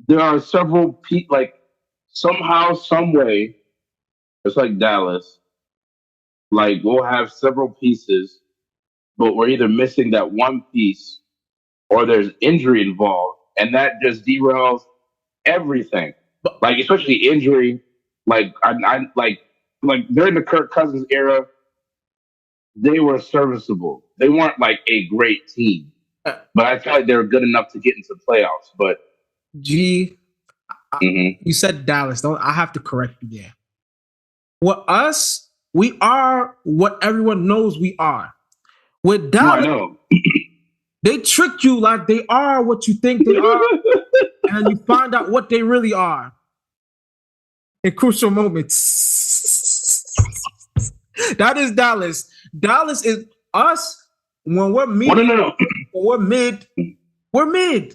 there are several people, like somehow, some way, it's like Dallas, like we'll have several pieces, but we're either missing that one piece or there's injury involved, and that just derails everything. Like especially injury, like I like during the Kirk Cousins era, they were serviceable. They weren't like a great team, but I feel like they were good enough to get into the playoffs. But you said Dallas. Don't I have to correct you there? With us, we are what everyone knows we are. With Dallas, they trick you like they are what you think they are, and you find out what they really are in crucial moments. That is Dallas. Dallas is us when we're mid. No. We're mid,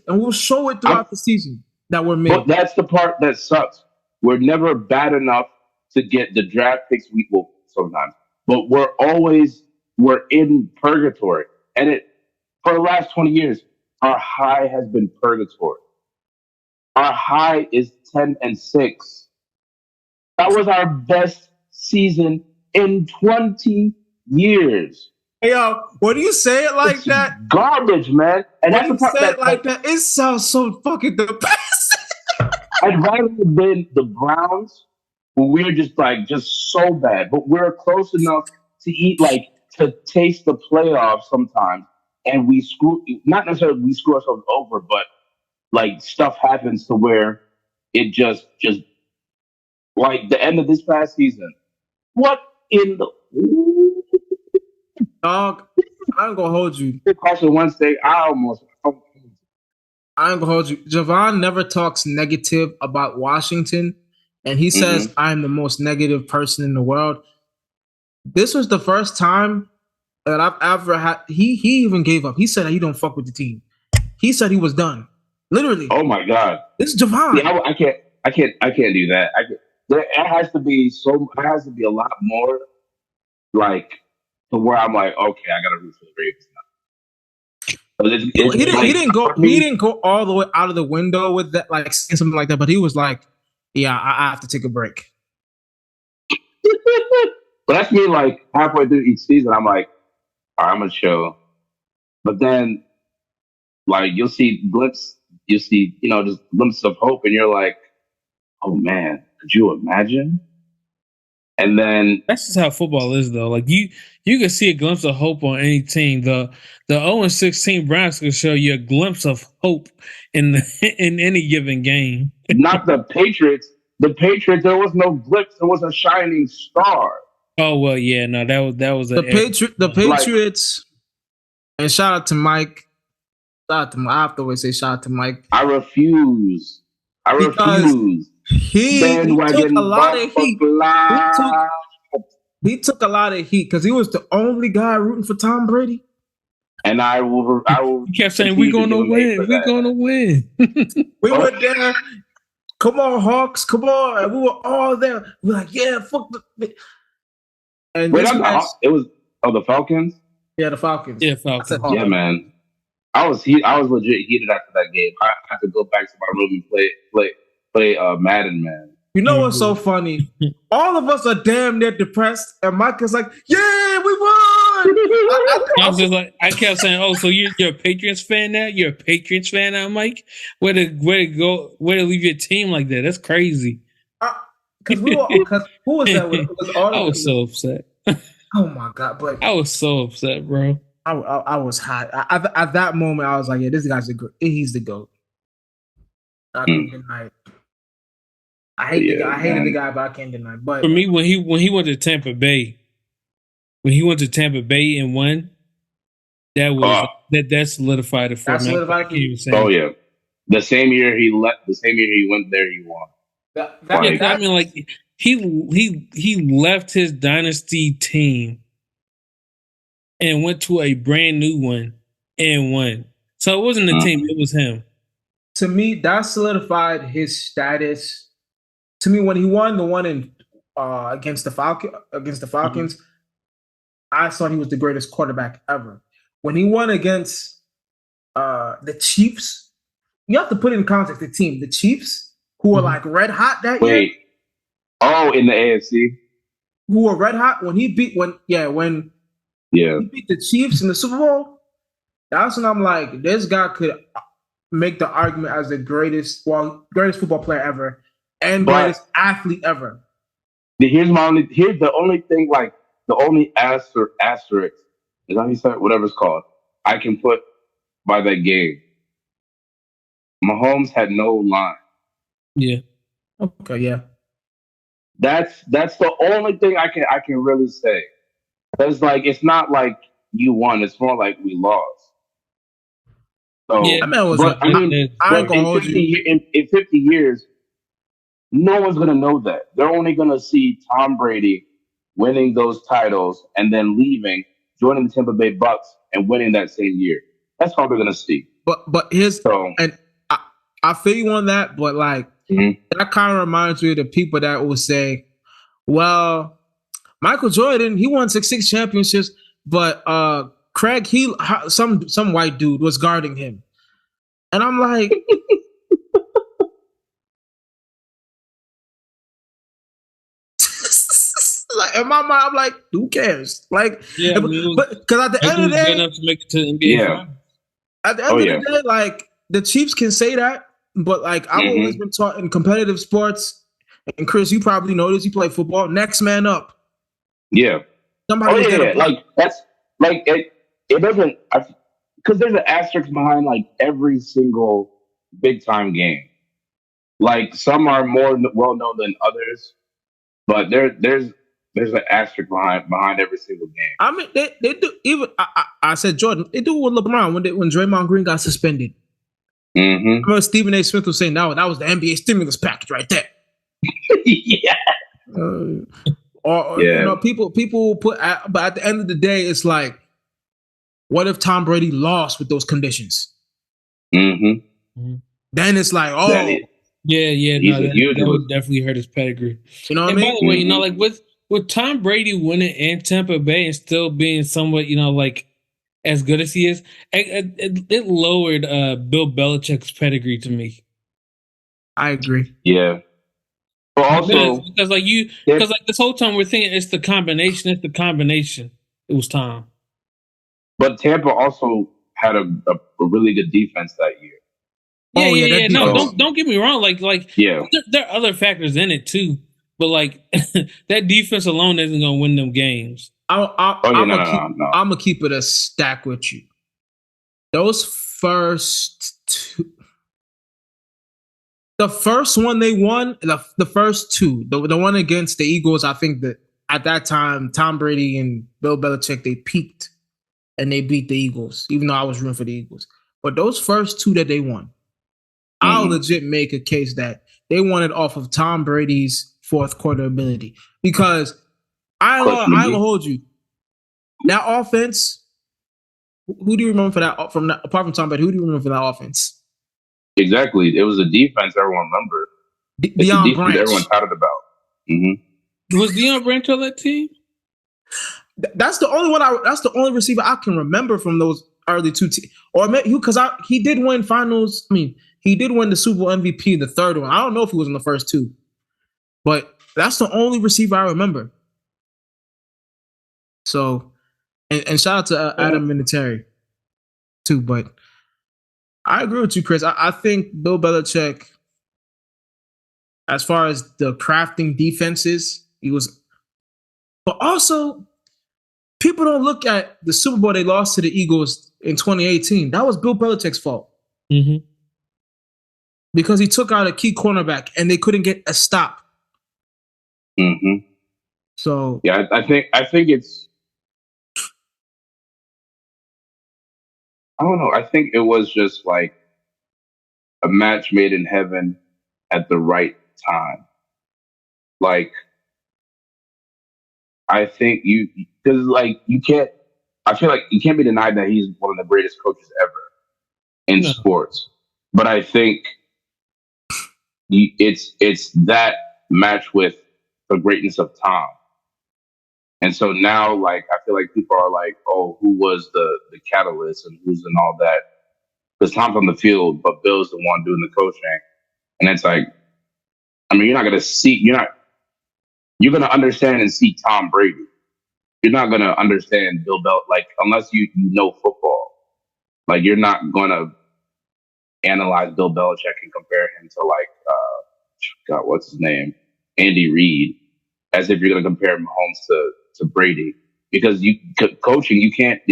and we'll show it throughout the season that we're mid. But that's the part that sucks. We're never bad enough to get the draft picks we will sometimes, but we're in purgatory, and for the last 20 years, our high has been purgatory. Our high is 10-6. That was our best season in 20 years. Hey, yo, when you say it like that, garbage, man. And when you say it like that, it sounds so fucking depressing. I'd rather have been the Browns we're just so bad, but we're close enough to eat to taste the playoffs sometimes, and we screw not necessarily we screw ourselves over, but stuff happens to where it just like the end of this past season. What in the Dog, I ain't gonna hold you. Carson Wednesday? I ain't gonna hold you. Javon never talks negative about Washington, and he says I'm the most negative person in the world. This was the first time that I've ever had. He even gave up. He said that he don't fuck with the team. He said he was done. Literally. Oh my God! This is Javon. Yeah, I can't do that. It has to be a lot more to where I'm like, okay, I gotta root for the Ravens now. He didn't go all the way out of the window with that, saying something like that. But he was like, "Yeah, I have to take a break." But that's me. Halfway through each season, I'm like, all right, I'm gonna chill. But then, you'll see just glimpses of hope, and you're like, oh man, could you imagine? And then that's just how football is, though. You can see a glimpse of hope on any team. The 0-16 Browns can show you a glimpse of hope in any given game. Not the Patriots. The Patriots, there was no glimpse. There was a shining star. Oh well, yeah, no, that was the Patriots. And shout out to Mike. I have to always say shout out to Mike. I refuse. He took a lot of heat. He took a lot of heat because he was the only guy rooting for Tom Brady. And I will. He kept saying, "We're gonna win. We're gonna win." We were there. Come on, Hawks! Come on! And we were all there. We're like, "Yeah, fuck the." And it was the Falcons. Yeah, the Falcons. Yeah, Falcons. Yeah, man. I was legit heated after that game. I had to go back to my room and play Madden, man. You know what's so funny? All of us are damn near depressed, and Mike is like, "Yeah, we won." I kept saying, "Oh, so you're a Patriots fan now? You're a Patriots fan now, Mike? Way to leave your team like that? That's crazy." Because who was that with? I was so upset. Oh my God! But I was so upset, bro. I was hot. At that moment, I was like, "Yeah, this guy's he's the GOAT." I can't deny it. I hated the guy, but I can't deny it. But for me, when he went to Tampa Bay, and won, that solidified it for me. Oh yeah, the same year he went there, he won. I mean, he left his dynasty team and went to a brand new one and won. So it wasn't the team; it was him. To me, that solidified his status. To me, when he won the one in against the Falcons, I thought he was the greatest quarterback ever. When he won against the Chiefs, you have to put in context the team. The Chiefs, who were red hot that year. Oh, in the AFC, who were red hot when he beat he beat the Chiefs in the Super Bowl. That's when I'm like, this guy could make the argument as the greatest football player ever and greatest athlete ever. Here's the only thing, the only asterisk is how you say whatever it's called. I can put by that game. Mahomes had no line. Yeah. Okay. Yeah. That's the only thing I can really say. Because it's not like you won. It's more like we lost. So, yeah, I ain't gonna hold you. In 50 years, no one's gonna know that. They're only gonna see Tom Brady winning those titles and then leaving, joining the Tampa Bay Bucks, and winning that same year. That's all they're gonna see. But here's and I feel you on that, but that kind of reminds me of the people that will say, "Well, Michael Jordan, he won 6 championships, but Craig, some white dude was guarding him," and I'm like, in my mind, I'm like, who cares? Because at the end of the day, enough to make it to the NBA. At the end of the day, the Chiefs can say that, but I've always been taught in competitive sports, And Chris, you probably noticed you play football. Next man up. Yeah. Somebody was there to block. Like that's like it doesn't because there's an asterisk behind like every single big time game. Like some are more well known than others, but there's an asterisk behind every single game. I mean, they do even. I said Jordan. They do it with LeBron when Draymond Green got suspended. Mm-hmm. I remember Stephen A. Smith was saying that was the NBA stimulus package right there. Yeah. Or you know, people put, but at the end of the day, it's like, what if Tom Brady lost with those conditions? Mm-hmm. Then it's like, oh, that would definitely hurt his pedigree. You know what I mean? By the way, you know, like with Tom Brady winning in Tampa Bay and still being somewhat, you know, like as good as he is, it lowered Bill Belichick's pedigree to me. I agree. Yeah. But also because this whole time we're thinking it's the combination. It was Tom. But Tampa also had a really good defense that year. Yeah. No, don't get me wrong. Like there are other factors in it too. But like that defense alone isn't gonna win them games. I'm gonna keep it a stack with you. Those first two. The first one they won, the first two, the one against the Eagles, I think that at that time, Tom Brady and Bill Belichick, they peaked and they beat the Eagles, even though I was rooting for the Eagles. But those first two that they won, I'll legit make a case that they won it off of Tom Brady's fourth quarter ability. Because I ain't gonna hold you. That offense, who do you remember for that? Apart from Tom Brady, who do you remember for that offense? Exactly. It was a defense everyone remembered. Deion Branch. Everyone touted about. Mm-hmm. Was Deion Branch on that team? That's the only one. That's the only receiver I can remember from those early two teams. Or because he did win finals. I mean, he did win the Super Bowl MVP, the third one. I don't know if he was in the first two, but that's the only receiver I remember. So, and shout out to Adam Vinatieri too. But I agree with you, Chris. I think Bill Belichick, as far as the crafting defenses, he was. But also, people don't look at the Super Bowl they lost to the Eagles in 2018. That was Bill Belichick's fault. Mm-hmm. Because he took out a key cornerback and they couldn't get a stop. Mm-hmm. So yeah, I think it's. I don't know. I think it was just like a match made in heaven at the right time. Like, I think because like you can't. I feel like you can't be denied that he's one of the greatest coaches ever in sports. But I think it's that match with the greatness of Tom. And so now, like, I feel like people are like, oh, who was the catalyst and who's and all that? Because Tom's on the field, but Bill's the one doing the coaching. And it's like, I mean, you're going to understand and see Tom Brady. You're not going to understand Bill Belichick, like, unless you know football. Like, you're not going to analyze Bill Belichick and compare him to, like, God, what's his name? Andy Reid, as if you're going to compare Mahomes to Brady, because coaching, you can't.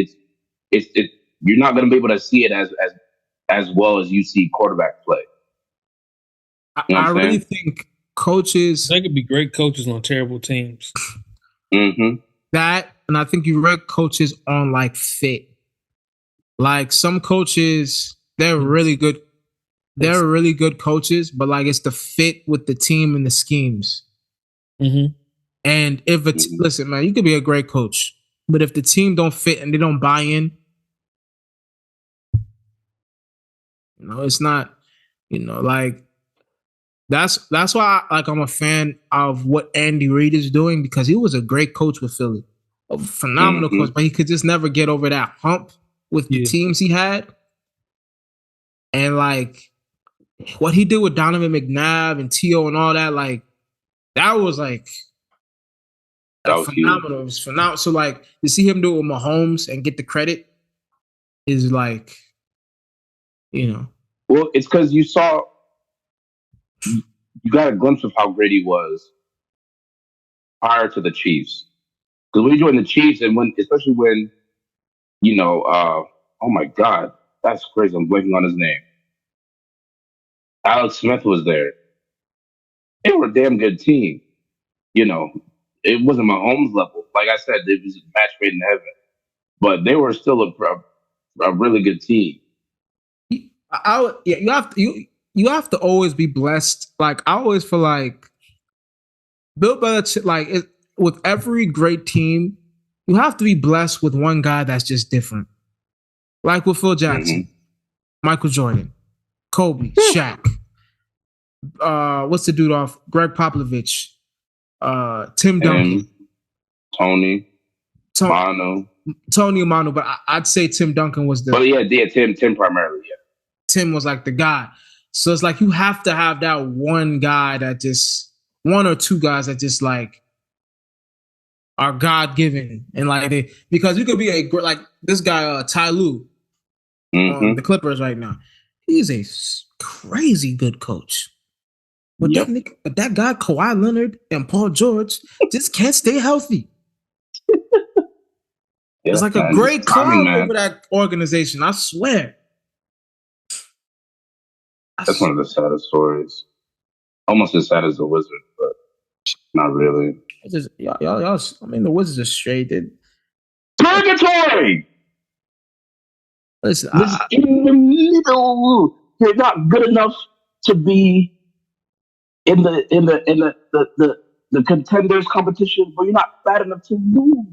You're not going to be able to see it as well as you see quarterback play. You know I really think coaches. They could be great coaches on terrible teams. Mm-hmm. That, and I think you read coaches on like fit. Like some coaches, they're really good. They're really good coaches, but like it's the fit with the team and the schemes. Mm-hmm. And if it's listen, man, you could be a great coach, but if the team don't fit and they don't buy in, it's not. Like that's why I'm a fan of what Andy Reid is doing, because he was a great coach with Philly, a phenomenal coach, but he could just never get over that hump with the teams he had, and like what he did with Donovan McNabb and T.O. and all that, like that was like. Phenomenal. It was phenomenal. So, like, to see him do it with Mahomes and get the credit is like, Well, it's because you you got a glimpse of how great he was prior to the Chiefs. Because when you join the Chiefs, and especially when oh my God, that's crazy. I'm blanking on his name. Alex Smith was there. They were a damn good team. You know, it wasn't Mahomes level. Like I said, it was a match made in heaven. But they were still a really good team. Yeah, you have to always be blessed. Like I always feel like Bill Belichick, with every great team, you have to be blessed with one guy that's just different. Like with Phil Jackson, Michael Jordan, Kobe, Shaq. What's the dude off? Greg Popovich, Tim Duncan, Tony Manu. Tony Amano, but I'd say Tim Duncan was the. But yeah, Tim primarily, yeah. Tim was like the guy. So it's like you have to have that one guy that just one or two guys that just like are God given and like because you could be like this guy Ty Lue on the Clippers right now. He's a crazy good coach. But that guy Kawhi Leonard and Paul George just can't stay healthy. It's like a great cloud over that organization. I swear. That's one of the saddest stories. Almost as sad as the Wizards, but not really. It's just y'all. I mean, the Wizards are straight. Purgatory. Listen, in the middle. You're not good enough to be in the contenders competition, but you're not bad enough to lose.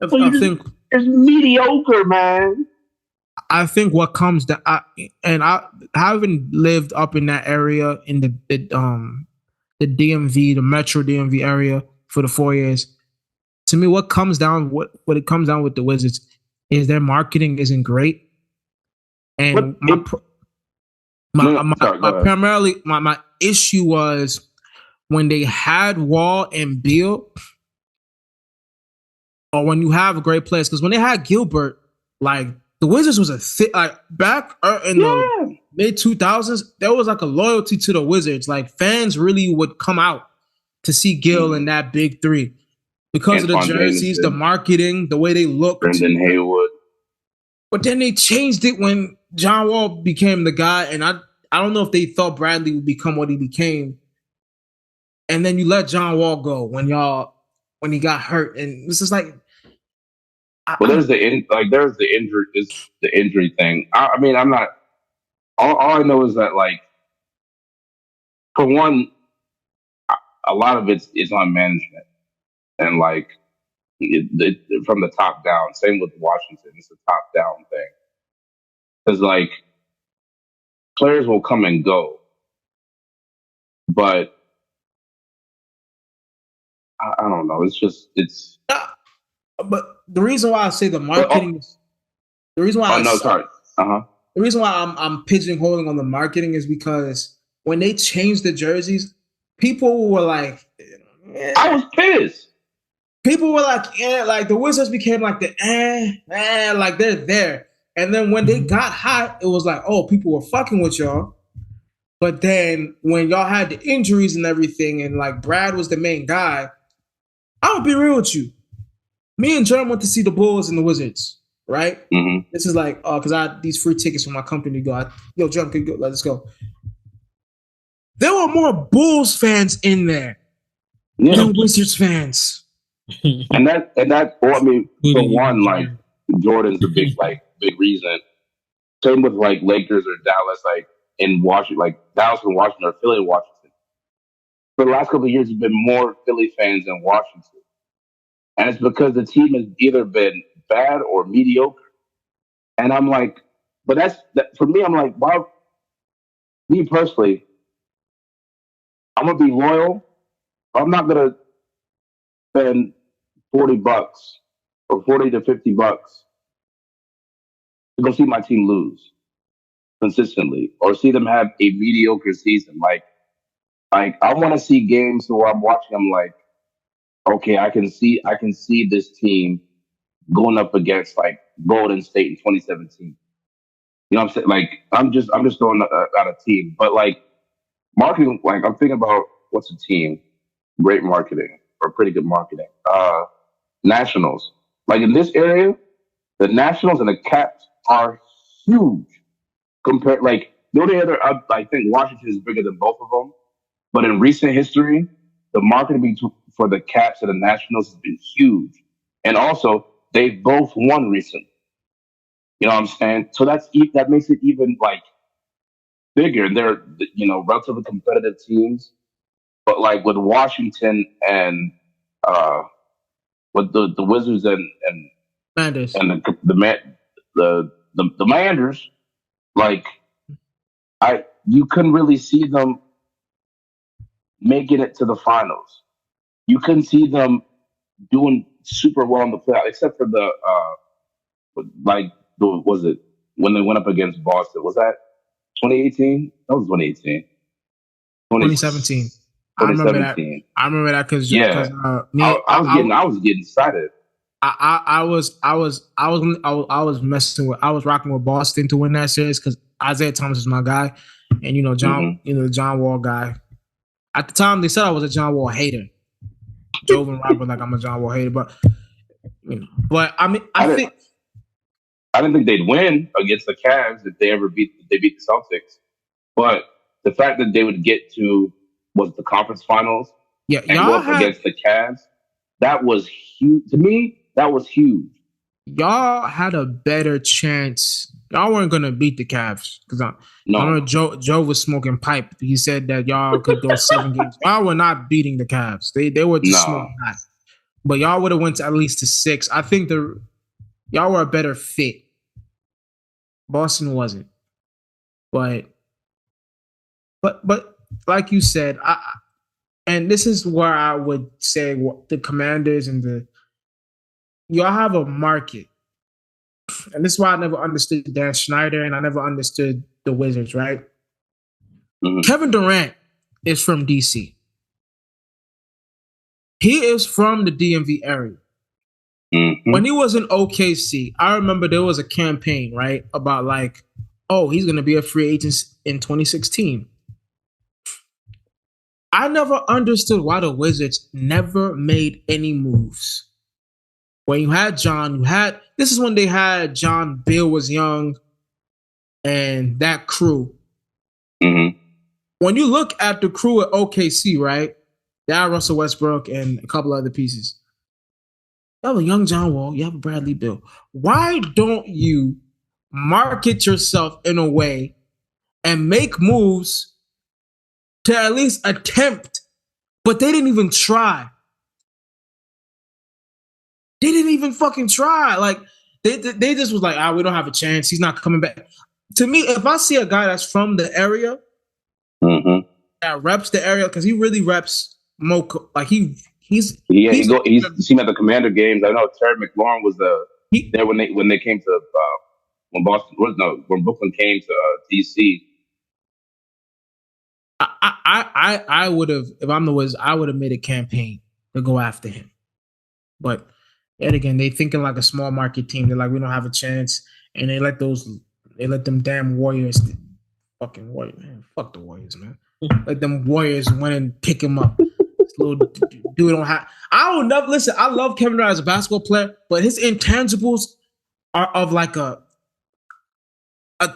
I think it's mediocre, man. I think what comes that I haven't lived up in that area in the DMV, the Metro DMV area for the 4 years. To me, what it comes down with the Wizards is their marketing isn't great, and my issue was when they had Wall and Beal, or when you have great players, because when they had Gilbert, like. The Wizards was back in the mid 2000s. There was like a loyalty to the Wizards. Like fans really would come out to see Gil and that big three because of the jerseys, the marketing, the way they looked. Brendan Haywood. But then they changed it when John Wall became the guy, and I don't know if they thought Bradley would become what he became. And then you let John Wall go when he got hurt, and this is like. Well, there's the injury thing. I mean, I'm not. All I know is that, like, for one, a lot of it is on management, and like from the top down. Same with Washington; it's a top down thing. Because like players will come and go, but I don't know. It's. But the reason why I say the marketing is the reason why the reason why I'm pigeonholing on the marketing is because when they changed the jerseys, people were like, I was pissed. People were like, like the Wizards became like the like they're there. And then when they got hot, it was like, oh, people were fucking with y'all. But then when y'all had the injuries and everything, and like Brad was the main guy, I'll be real with you. Me and Gerard went to see the Bulls and the Wizards, right? Mm-hmm. This is like, because I had these free tickets from my company to go. Yo, Gerard, go, let's go. There were more Bulls fans in there than Wizards fans. And that, well, I mean, for one, like Jordan's the big reason. Same with like Lakers or Dallas, like in Washington, like Dallas and Washington or Philly and Washington. For the last couple of years, there's been more Philly fans than Washington. And it's because the team has either been bad or mediocre. And I'm like, but for me, I'm like, why? Me personally, I'm going to be loyal. I'm not going to spend $40 or $40 to $50 to go see my team lose consistently or see them have a mediocre season. Like I want to see games where I'm watching, I'm like, okay, I can see this team going up against like Golden State in 2017. You know what I'm saying? Like I'm just throwing out a team, but like marketing. Like I'm thinking about what's a team, great marketing or pretty good marketing. Nationals. Like in this area, the Nationals and the Caps are huge compared. Like the only other, I think Washington is bigger than both of them. But in recent history, the marketing for the Caps and the Nationals has been huge, and also they both won recently. You know what I'm saying? So that makes it even like bigger. They're relatively competitive teams, but like with Washington and uh, with the Wizards Commanders. and the Manders, like you couldn't really see them making it to the finals. You couldn't see them doing super well in the playoffs, except for like the was it when they went up against Boston? Was that 2018? That was 2018. 2017. I remember that. 2017. I remember that because Yeah, me, I was getting excited. I was messing with, I was rocking with Boston to win that series because Isaiah Thomas is my guy, and the John Wall guy. At the time, they said I was a John Wall hater. Joven Robert, like I'm a John Wall hater, but I mean, I I didn't, think I didn't think they'd win against the Cavs if they beat the Celtics. But the fact that they would get to was the conference finals yeah, and go up against the Cavs, that was huge. To me, that was huge. y'all had a better chance. Y'all weren't gonna beat the Cavs because I No, remember Joe was smoking pipe. He said that y'all could go 7 games. Y'all were not beating the Cavs. They were just no. smoking hot. But y'all would have went to at least to 6. I think y'all were a better fit. Boston wasn't. But like you said, and this is where I would say the Commanders and y'all have a market. And this is why I never understood Dan Schneider and I never understood the Wizards, right? Mhm. Kevin Durant is from DC. He is from the DMV area. Mhm. When he was in OKC, I remember there was a campaign, right? About like, oh, he's going to be a free agent in 2016. I never understood why the Wizards never made any moves. When you had this is when they had John, Bill was young, and that crew. Mhm. When you look at the crew at OKC, right? They had Russell Westbrook and a couple other pieces. You have a young John Wall, you have a Bradley Bill. Why don't you market yourself in a way and make moves to at least attempt? But they didn't even try. They didn't even fucking try. Like they just was like, we don't have a chance. He's not coming back. To me, if I see a guy that's from the area Mhm. that reps the area, because he really reps Moco. Like he's He's seen at the Commander games. I know Terry McLaurin was there when they came to when Brooklyn came to DC. I would have, if I'm the Wizards, I would have made a campaign to go after him. But yet again, they thinking like a small market team. They're like, we don't have a chance, and they let them damn Warriors, fucking Warriors, man, fuck the Warriors, man. Let them Warriors win and pick him up. This little dude don't have. I don't know. Listen, I love Kevin Durant as a basketball player, but his intangibles are of like a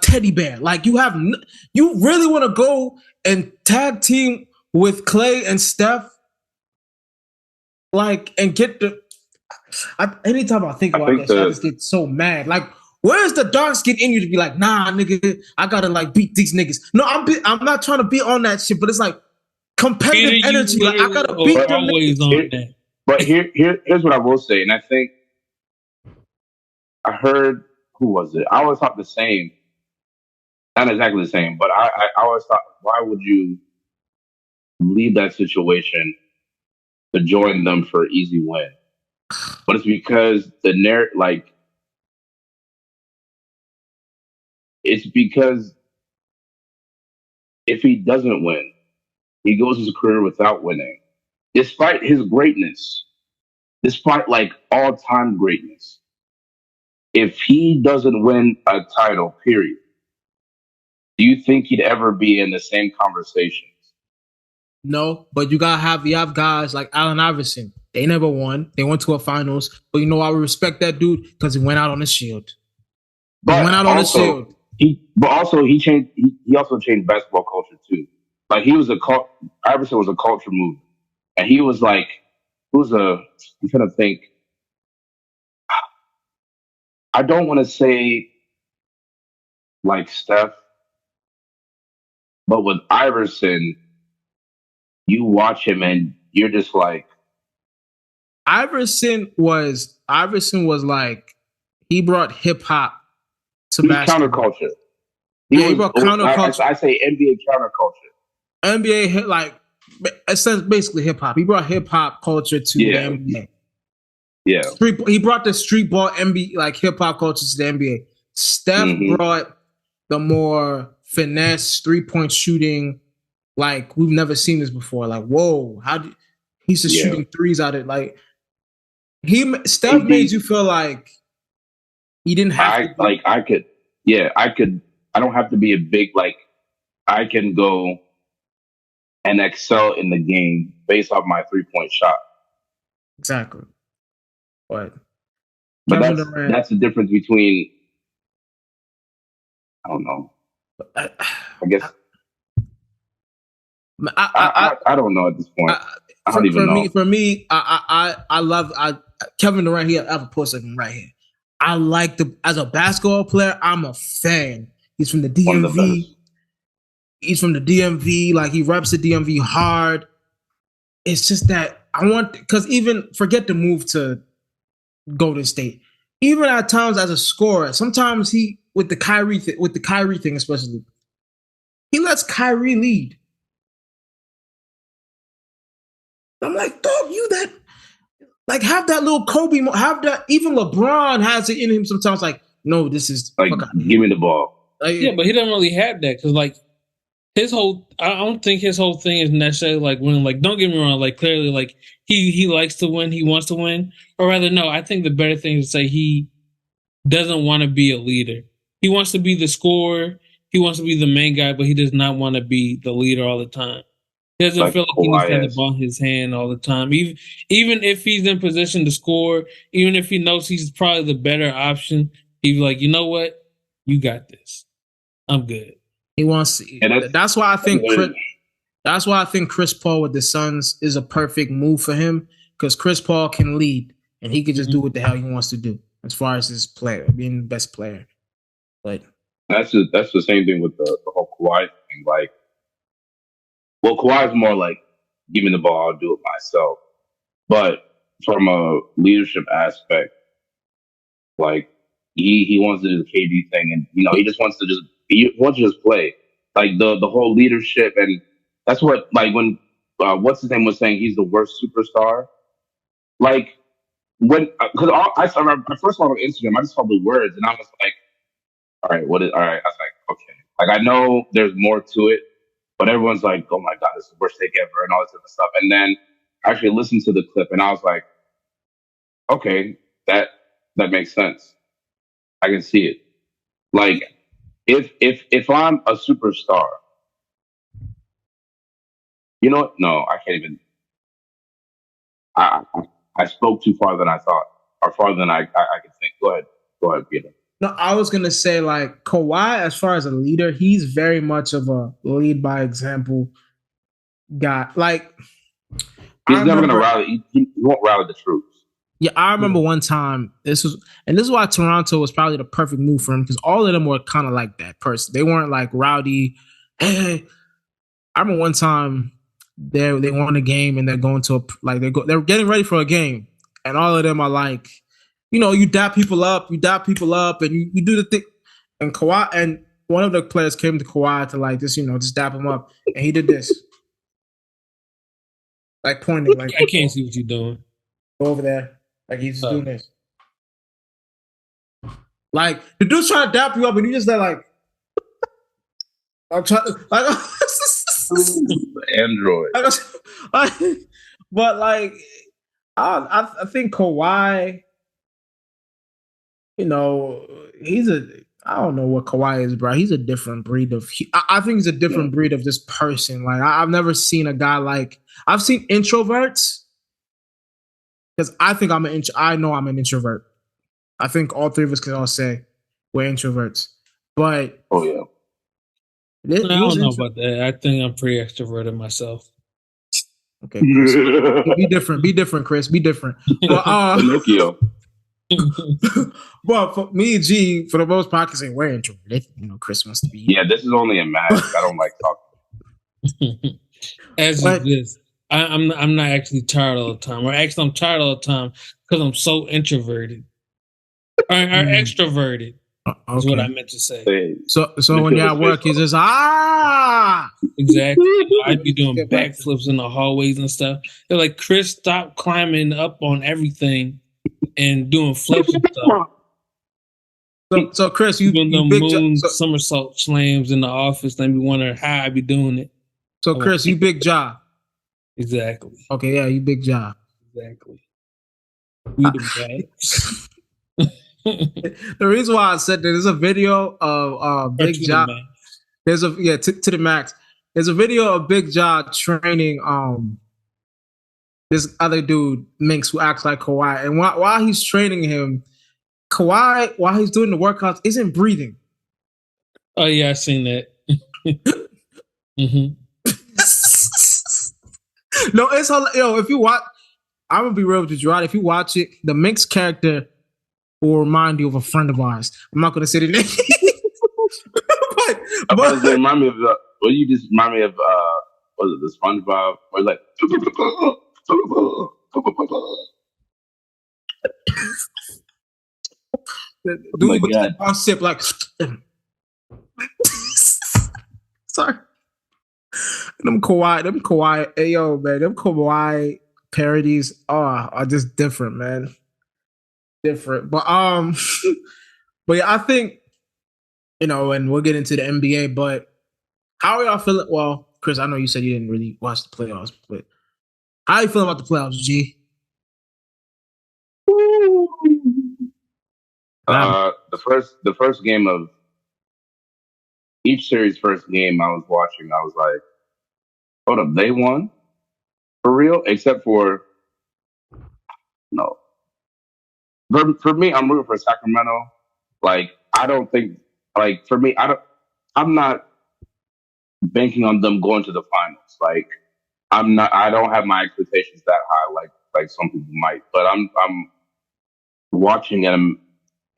teddy bear. Like you really want to go and tag team with Clay and Steph, like, and get anytime I think about this, I just get so mad. Like, where's the dark skin in you to be like, nah, nigga, I gotta like beat these niggas? No, I'm not trying to be on that shit, but it's like competitive energy. Like I gotta beat them always niggas. on that. But here's what I will say, and I think I heard who was it? I always thought the same, not exactly the same, but I always thought, why would you leave that situation to join them for an easy win? But it's because it's because if he doesn't win, he goes his career without winning, despite his greatness, despite like all time greatness. If he doesn't win a title, period, do you think he'd ever be in the same conversations No, but you have guys like Allen Iverson. They never won. They went to a finals, but you know I would respect that dude because he went out on the shield. He But went out on the shield. he changed. He also changed basketball culture too. Like he was Iverson was a culture mover, and he was like, who's a? I'm trying to think. I don't want to say like Steph, but with Iverson, you watch him and you're just like, Iverson was like he brought hip hop to he was basketball. counterculture. He brought counterculture. I say NBA counterculture. NBA hit like basically hip hop. He brought hip hop culture to the NBA. Yeah. He brought the street ball NBA like hip hop culture to the NBA. Steph brought the more finesse 3-point shooting. Like we've never seen this before. Like whoa, he's just shooting threes out of like Steph made you feel like he didn't have to. Like I could. I don't have to be a big like. I can go and excel in the game based off my 3-point shot. Exactly. But that's the difference between. I don't know. I guess. I don't know at this point. I don't even know. For me, I love Kevin Durant. He have a post of him right here. I like as a basketball player. I'm a fan. He's from the DMV. He's from the DMV. Like he reps the DMV hard. It's just that I want because even forget the move to Golden State. Even at times as a scorer, sometimes he with the Kyrie thing especially, he lets Kyrie lead. I'm like, dog, you that like have that little Kobe, have that. Even LeBron has it in him sometimes. Like, no, this is like give me the ball. Like, yeah, but he doesn't really have that because like I don't think his whole thing is necessarily like winning. Like, don't get me wrong. Like, clearly, like he likes to win. He wants to win, or rather, no. I think the better thing is to say he doesn't want to be a leader. He wants to be the scorer. He wants to be the main guy, but he does not want to be the leader all the time. He doesn't like feel like he needs to have the ball in his hand all the time. Even if he's in position to score, even if he knows he's probably the better option, he's like, you know what? You got this. I'm good. He wants. That's why I think. That's why I think Chris Paul with the Suns is a perfect move for him because Chris Paul can lead and he can just do what the hell he wants to do as far as his player being the best player. But that's the same thing with the whole Kawhi thing. Like, well, Kawhi's more like, give me the ball, I'll do it myself. But from a leadership aspect, like he wants to do the KD thing, and he just wants to just play. Like the whole leadership, and that's what like when what's his name was saying he's the worst superstar. Like when because I first saw on Instagram, I just saw the words, and I was like, all right, all right. I was like, okay, like I know there's more to it. But everyone's like, oh my God, this is the worst take ever and all this other stuff. And then I actually listened to the clip and I was like, okay, that makes sense. I can see it. Like if I'm a superstar, you know what? No, I can't even. I spoke too far than I thought, or farther than I could think. Go ahead, Peter. No, I was gonna say like Kawhi, as far as a leader, he's very much of a lead by example guy. Like he's never gonna rally. He won't rally the troops. Yeah, I remember one time. This is why Toronto was probably the perfect move for him because all of them were kind of like that person. They weren't like rowdy. Hey, I remember one time they won a game and they're going to they're getting ready for a game and all of them are like. You dap people up, and you do the thing. And Kawhi, and one of the players came to Kawhi to like just dap him up, and he did this, like pointing, like I can't see what you're doing. Go over there, like he's just doing this. Like the dude's trying to dap you up, and you just like, I'm trying, like Android. But like, I think Kawhi. He's I don't know what Kawhi is, bro. He's a different breed of. I think he's a different breed of this person. Like I've never seen a guy like. I've seen introverts because I think I know I'm an introvert. I think all three of us can all say we're introverts. But oh yeah, I don't know about that. I think I'm pretty extroverted myself. Okay, Chris. Be different. Be different, Chris. Be different. But Pinocchio. Well, for me, G, for the most part, I can say we're introverted. You know, Chris wants to be. Yeah, this is only a mask. I don't like talking. As But- it is, I'm not actually tired all the time. Or actually, I'm tired all the time because I'm so introverted or extroverted. Is what I meant to say. Hey, So when you're at work, he's just Exactly. I'd be doing backflips in the hallways and stuff. They're like, Chris, stop climbing up on everything and doing flips and stuff. So Chris, you Doing the big moon so, somersault slams in the office. They be wondering how I be doing it. so Chris, you big job. Exactly. Okay, yeah, you big job. Exactly. We the best. The reason why I said that there's a video of Big Job. There's a to the max. There's a video of Big Job training this other dude Minx who acts like Kawhi, and while he's training him, Kawhi while he's doing the workouts isn't breathing. Oh yeah, I seen that. No, it's if you watch, I'm gonna be real with you, Gerard. If you watch it, the Minx character will remind you of a friend of ours. I'm not gonna say the name. but they remind me of you just remind me of was it the SpongeBob? Where like dude would keep on sip like sorry. Them Kawhi, hey yo, man, them Kawhi parodies are just different, man. Different. But but yeah, I think, and we'll get into the NBA, but how are y'all feeling? Well, Chris, I know you said you didn't really watch the playoffs, but how are you feeling about the playoffs, G? The first game of each series, first game I was watching, I was like, hold up, they won? For real? Except for no. For me, I'm rooting for Sacramento. Like, I don't think, like, for me, I'm not banking on them going to the finals. Like, I don't have my expectations that high, like some people might, but I'm watching them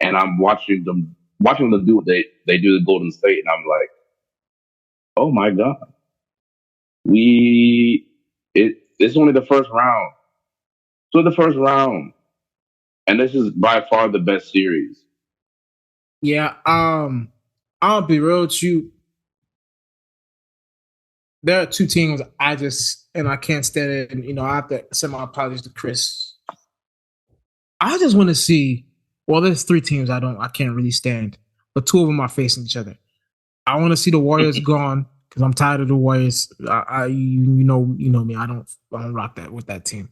and I'm watching them do what they do to Golden State. And I'm like, oh my God, it's only the first round. So the first round. And this is by far the best series. Yeah, I'll be real with you. There are two teams I can't stand it, and I have to send my apologies to Chris. I just want to see. Well, there's three teams I can't really stand, but two of them are facing each other. I want to see the Warriors gone because I'm tired of the Warriors. You know me. I don't rock that with that team.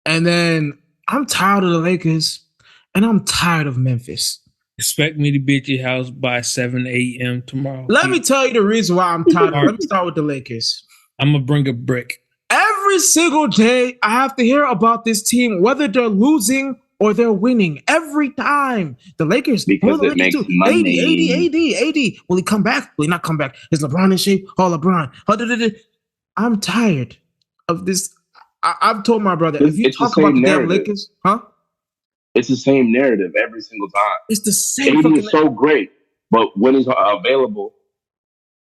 And then I'm tired of the Lakers, and I'm tired of Memphis. Expect me to be at your house by 7 a.m. tomorrow. Let me tell you the reason why I'm tired. Let me start with the Lakers. I'm going to bring a brick. Every single day, I have to hear about this team, whether they're losing or they're winning. Every time. The Lakers. Because the it Lakers makes money. AD. Will he come back? Will he not come back? Is LeBron in shape? Oh, LeBron. I'm tired of this. I've told my brother, if you talk about the damn Lakers, it's the same narrative every single time. It's the same. AD is so great, but when he's available,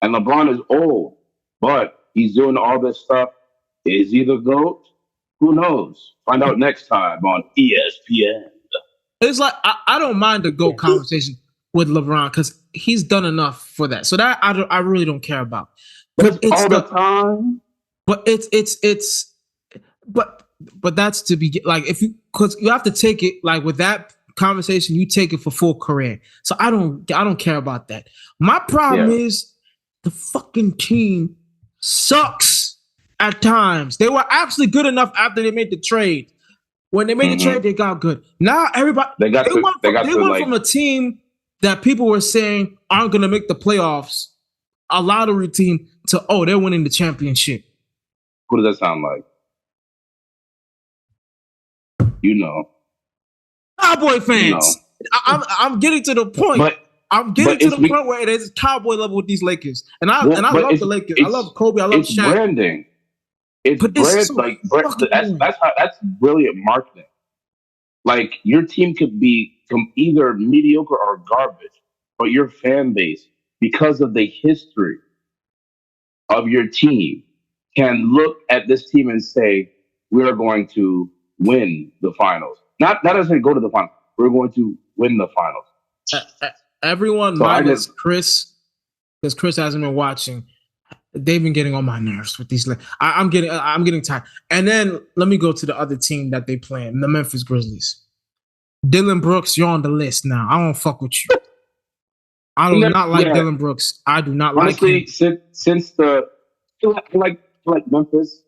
and LeBron is old, but he's doing all this stuff. Is he the GOAT? Who knows? Find out next time on ESPN. It's like I don't mind the GOAT conversation with LeBron because he's done enough for that. So that I really don't care about. But it's all the time. But but that's to be like because you have to take it like with that conversation, you take it for full career. So I don't care about that. My problem is the fucking team sucks at times. They were actually good enough after they made the trade. When they made the trade, they got good. Now everybody they went from a team that people were saying aren't going to make the playoffs, a lottery team, to, oh, they're winning the championship. Who does that sound like? You know. Cowboy fans. You know. I'm getting to the point. But I'm getting to the point where it is cowboy level with these Lakers, and I love the Lakers. I love Kobe. I love it's Shaq. Branding. It's But brand so like that's brilliant marketing. Like your team could be either mediocre or garbage, but your fan base, because of the history of your team, can look at this team and say, "We are going to win the finals." Not necessarily go to the finals. We're going to win the finals. Everyone minus Chris, because Chris hasn't been watching. They've been getting on my nerves with these. I'm getting tired. And then let me go to the other team that they playing, the Memphis Grizzlies. Dylan Brooks, you're on the list now. I don't fuck with you. I do not like Dylan Brooks. I do not like him. Since I like Memphis,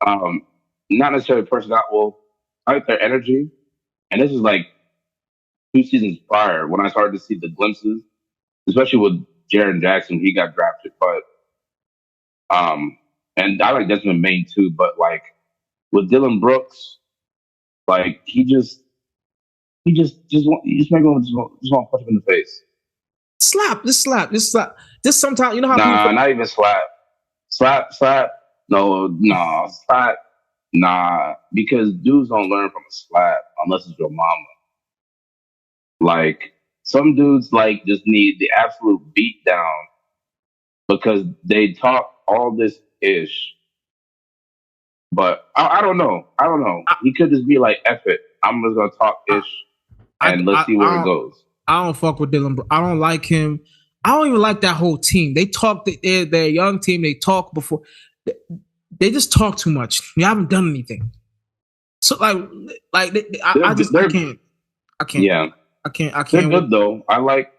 not necessarily personnel. Well, I like their energy, and this is like 2 seasons prior when I started to see the glimpses, especially with Jaron Jackson. He got drafted, but and I like Desmond Maine too. But like with Dylan Brooks, like you just make him just want to punch him in the face. Slap. Just sometimes, you know how people... not even slap. Slap. No, slap. Nah, because dudes don't learn from a slap unless it's your mama. Like some dudes like just need the absolute beat down because they talk all this ish. But I don't know. He could just be like, F it. I'm just gonna talk ish and let's see where it goes. I don't fuck with Dylan. I don't like him. I don't even like that whole team. They talk. They're a young team. They talk before. They just talk too much. You haven't done anything. So I can't. Yeah, I can't. They're good though. I like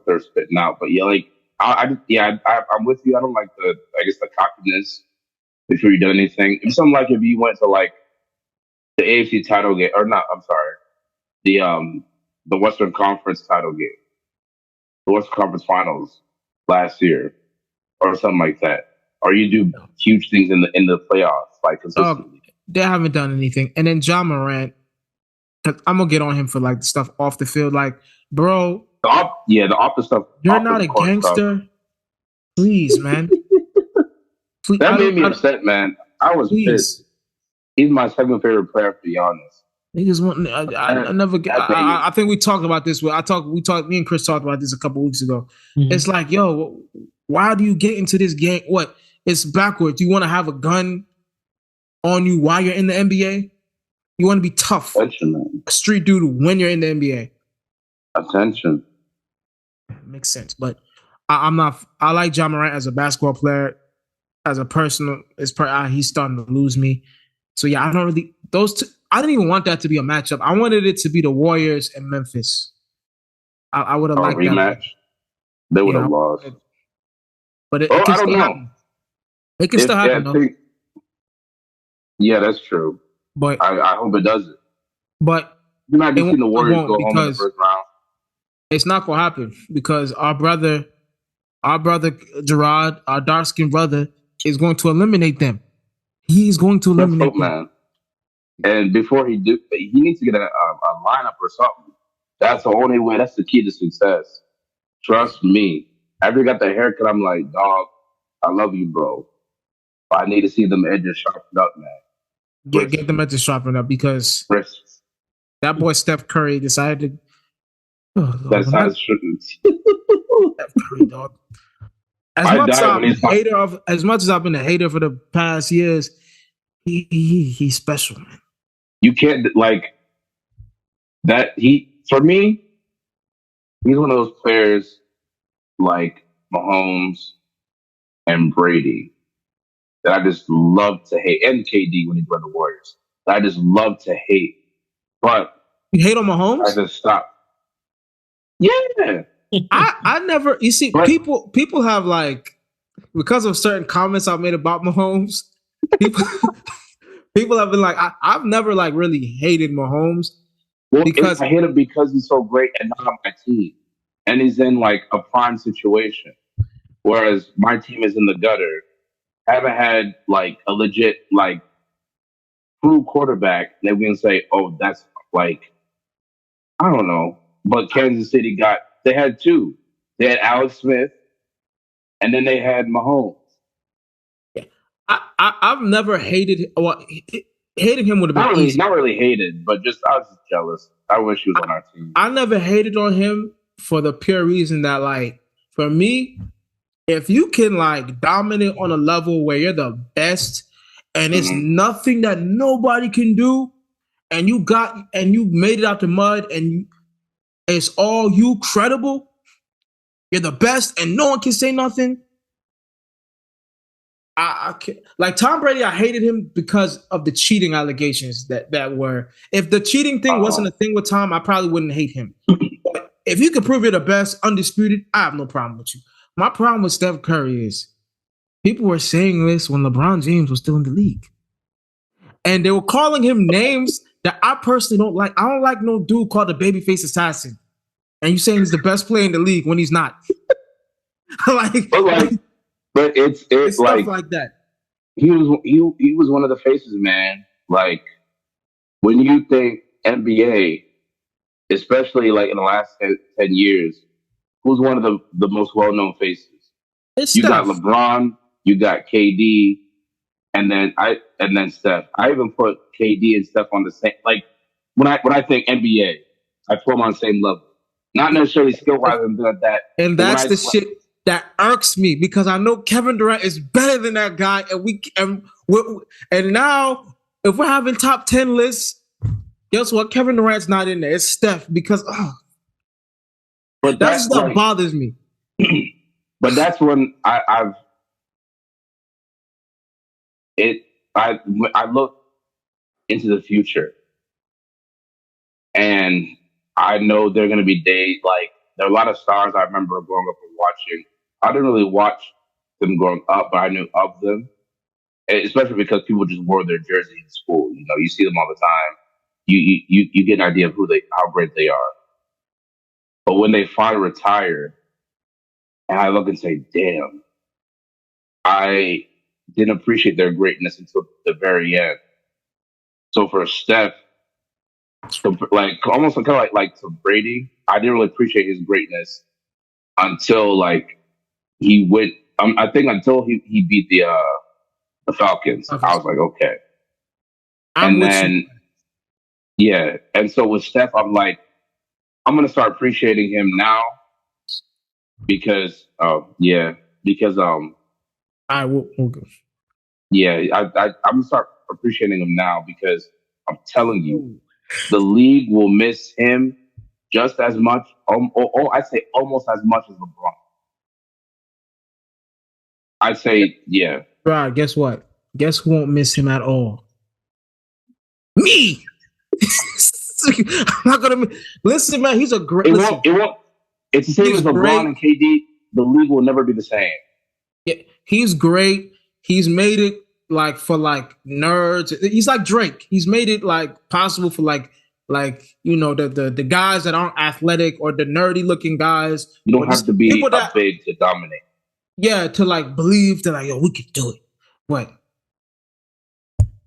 their spitting out. But yeah, like I'm with you. I don't like the cockiness before you do anything. It's something like if you went to like the AFC title game, or not. I'm sorry, the Western Conference title game, the Western Conference Finals last year, or something like that, or you do huge things in the playoffs, like consistently. They haven't done anything. And then John Morant, I'm gonna get on him for like the stuff off the field, like bro. The off the stuff. You're not a gangster. Stuff. Please, man. Please, that made me upset, man. I was pissed. He's my second favorite player, to be honest. Niggas want. I never get. I think we talked about this. Me and Chris talked about this a couple weeks ago. Mm-hmm. It's like, yo, why do you get into this game? What? It's backwards. You want to have a gun on you while you're in the NBA? You want to be tough. Attention, man. A street dude when you're in the NBA. Attention. Makes sense, but I'm not. I like John Morant as a basketball player. As a person, he's starting to lose me. So yeah, I don't really those two. I didn't even want that to be a matchup. I wanted it to be the Warriors and Memphis. I would have liked rematch. That. They would have lost. But it can I don't know. Happen. It can still happen, though. Yeah, that's true. But I hope it doesn't. But you're not going to see the Warriors go home in the first round. It's not going to happen because our brother Gerard, our dark-skinned brother, is going to eliminate them. He's going to eliminate them. Man. And before he needs to get a lineup or something. That's the only way. That's the key to success. Trust me. After you got the haircut, I'm like, dog, I love you, bro. But I need to see them edges sharpened up, man. Get them edges sharpened up because that boy Steph Curry decided to. That's how it's true. Steph Curry, dog. As much as I've been a hater for the past years, he's special, man. You can't like that. For me, he's one of those players like Mahomes and Brady that I just love to hate, and KD when he joined the Warriors. That I just love to hate. But you hate on Mahomes? I just stop. Yeah. I never. You see, people have like because of certain comments I've made about Mahomes. People have been like, I've never like really hated Mahomes. Well, because I hate him because he's so great and not on my team, and he's in like a prime situation. Whereas my team is in the gutter. Haven't had like a legit like true quarterback that we can say, oh, that's like I don't know. But Kansas City they had two. They had Alex Smith, and then they had Mahomes. I've never hated. Well, hating him would have been easy. Not really hated, but just I was just jealous. I wish he was on our team. I never hated on him for the pure reason that, like, for me, if you can like dominate on a level where you're the best, and it's nothing that nobody can do, and you made it out the mud, and it's all you credible, you're the best, and no one can say nothing. I can't, like Tom Brady. I hated him because of the cheating allegations that were. If the cheating thing wasn't a thing with Tom, I probably wouldn't hate him. But if you could prove you're the best, undisputed, I have no problem with you. My problem with Steph Curry is people were saying this when LeBron James was still in the league, and they were calling him names that I personally don't like. I don't like no dude called the babyface assassin, and you saying he's the best player in the league when he's not. But it's stuff like that. He was one of the faces, man. Like when you think NBA, especially like in the last 10 years, who's one of the most well known faces? It's you Steph. got LeBron, you got KD, and then Steph. I even put KD and Steph on the same. Like when I think NBA, I put them on the same level. Not necessarily skill wise and that. And that's the shit that irks me because I know Kevin Durant is better than that guy, and now if we're having top 10 lists, guess what? Kevin Durant's not in there. It's Steph because but that's what bothers me. But that's when I look into the future, and I know there are going to be days like there are a lot of stars I remember growing up and watching. I didn't really watch them growing up, but I knew of them, especially because people just wore their jersey in school. You know, you see them all the time. You get an idea of how great they are. But when they finally retire, and I look and say, "Damn, I didn't appreciate their greatness until the very end." So for Steph, like almost kind of like to Brady, I didn't really appreciate his greatness until like he went. I think until he beat the Falcons, I was like, okay. And then, yeah, and so with Steph, I'm like, I'm gonna start appreciating him now because, I will go. Yeah, I'm gonna start appreciating him now because I'm telling you, the league will miss him just as much, I'd say almost as much as LeBron. I'd say, yeah. Right, guess what? Guess who won't miss him at all? Me! I'm not gonna listen, man. He's a great. It won't. It's the same as LeBron and KD. The league will never be the same. Yeah, he's great. He's made it like for like nerds. He's like Drake. He's made it like possible for like you know the guys that aren't athletic or the nerdy looking guys. You don't have to be big to dominate. Yeah, to like believe that like, yo, we could do it. But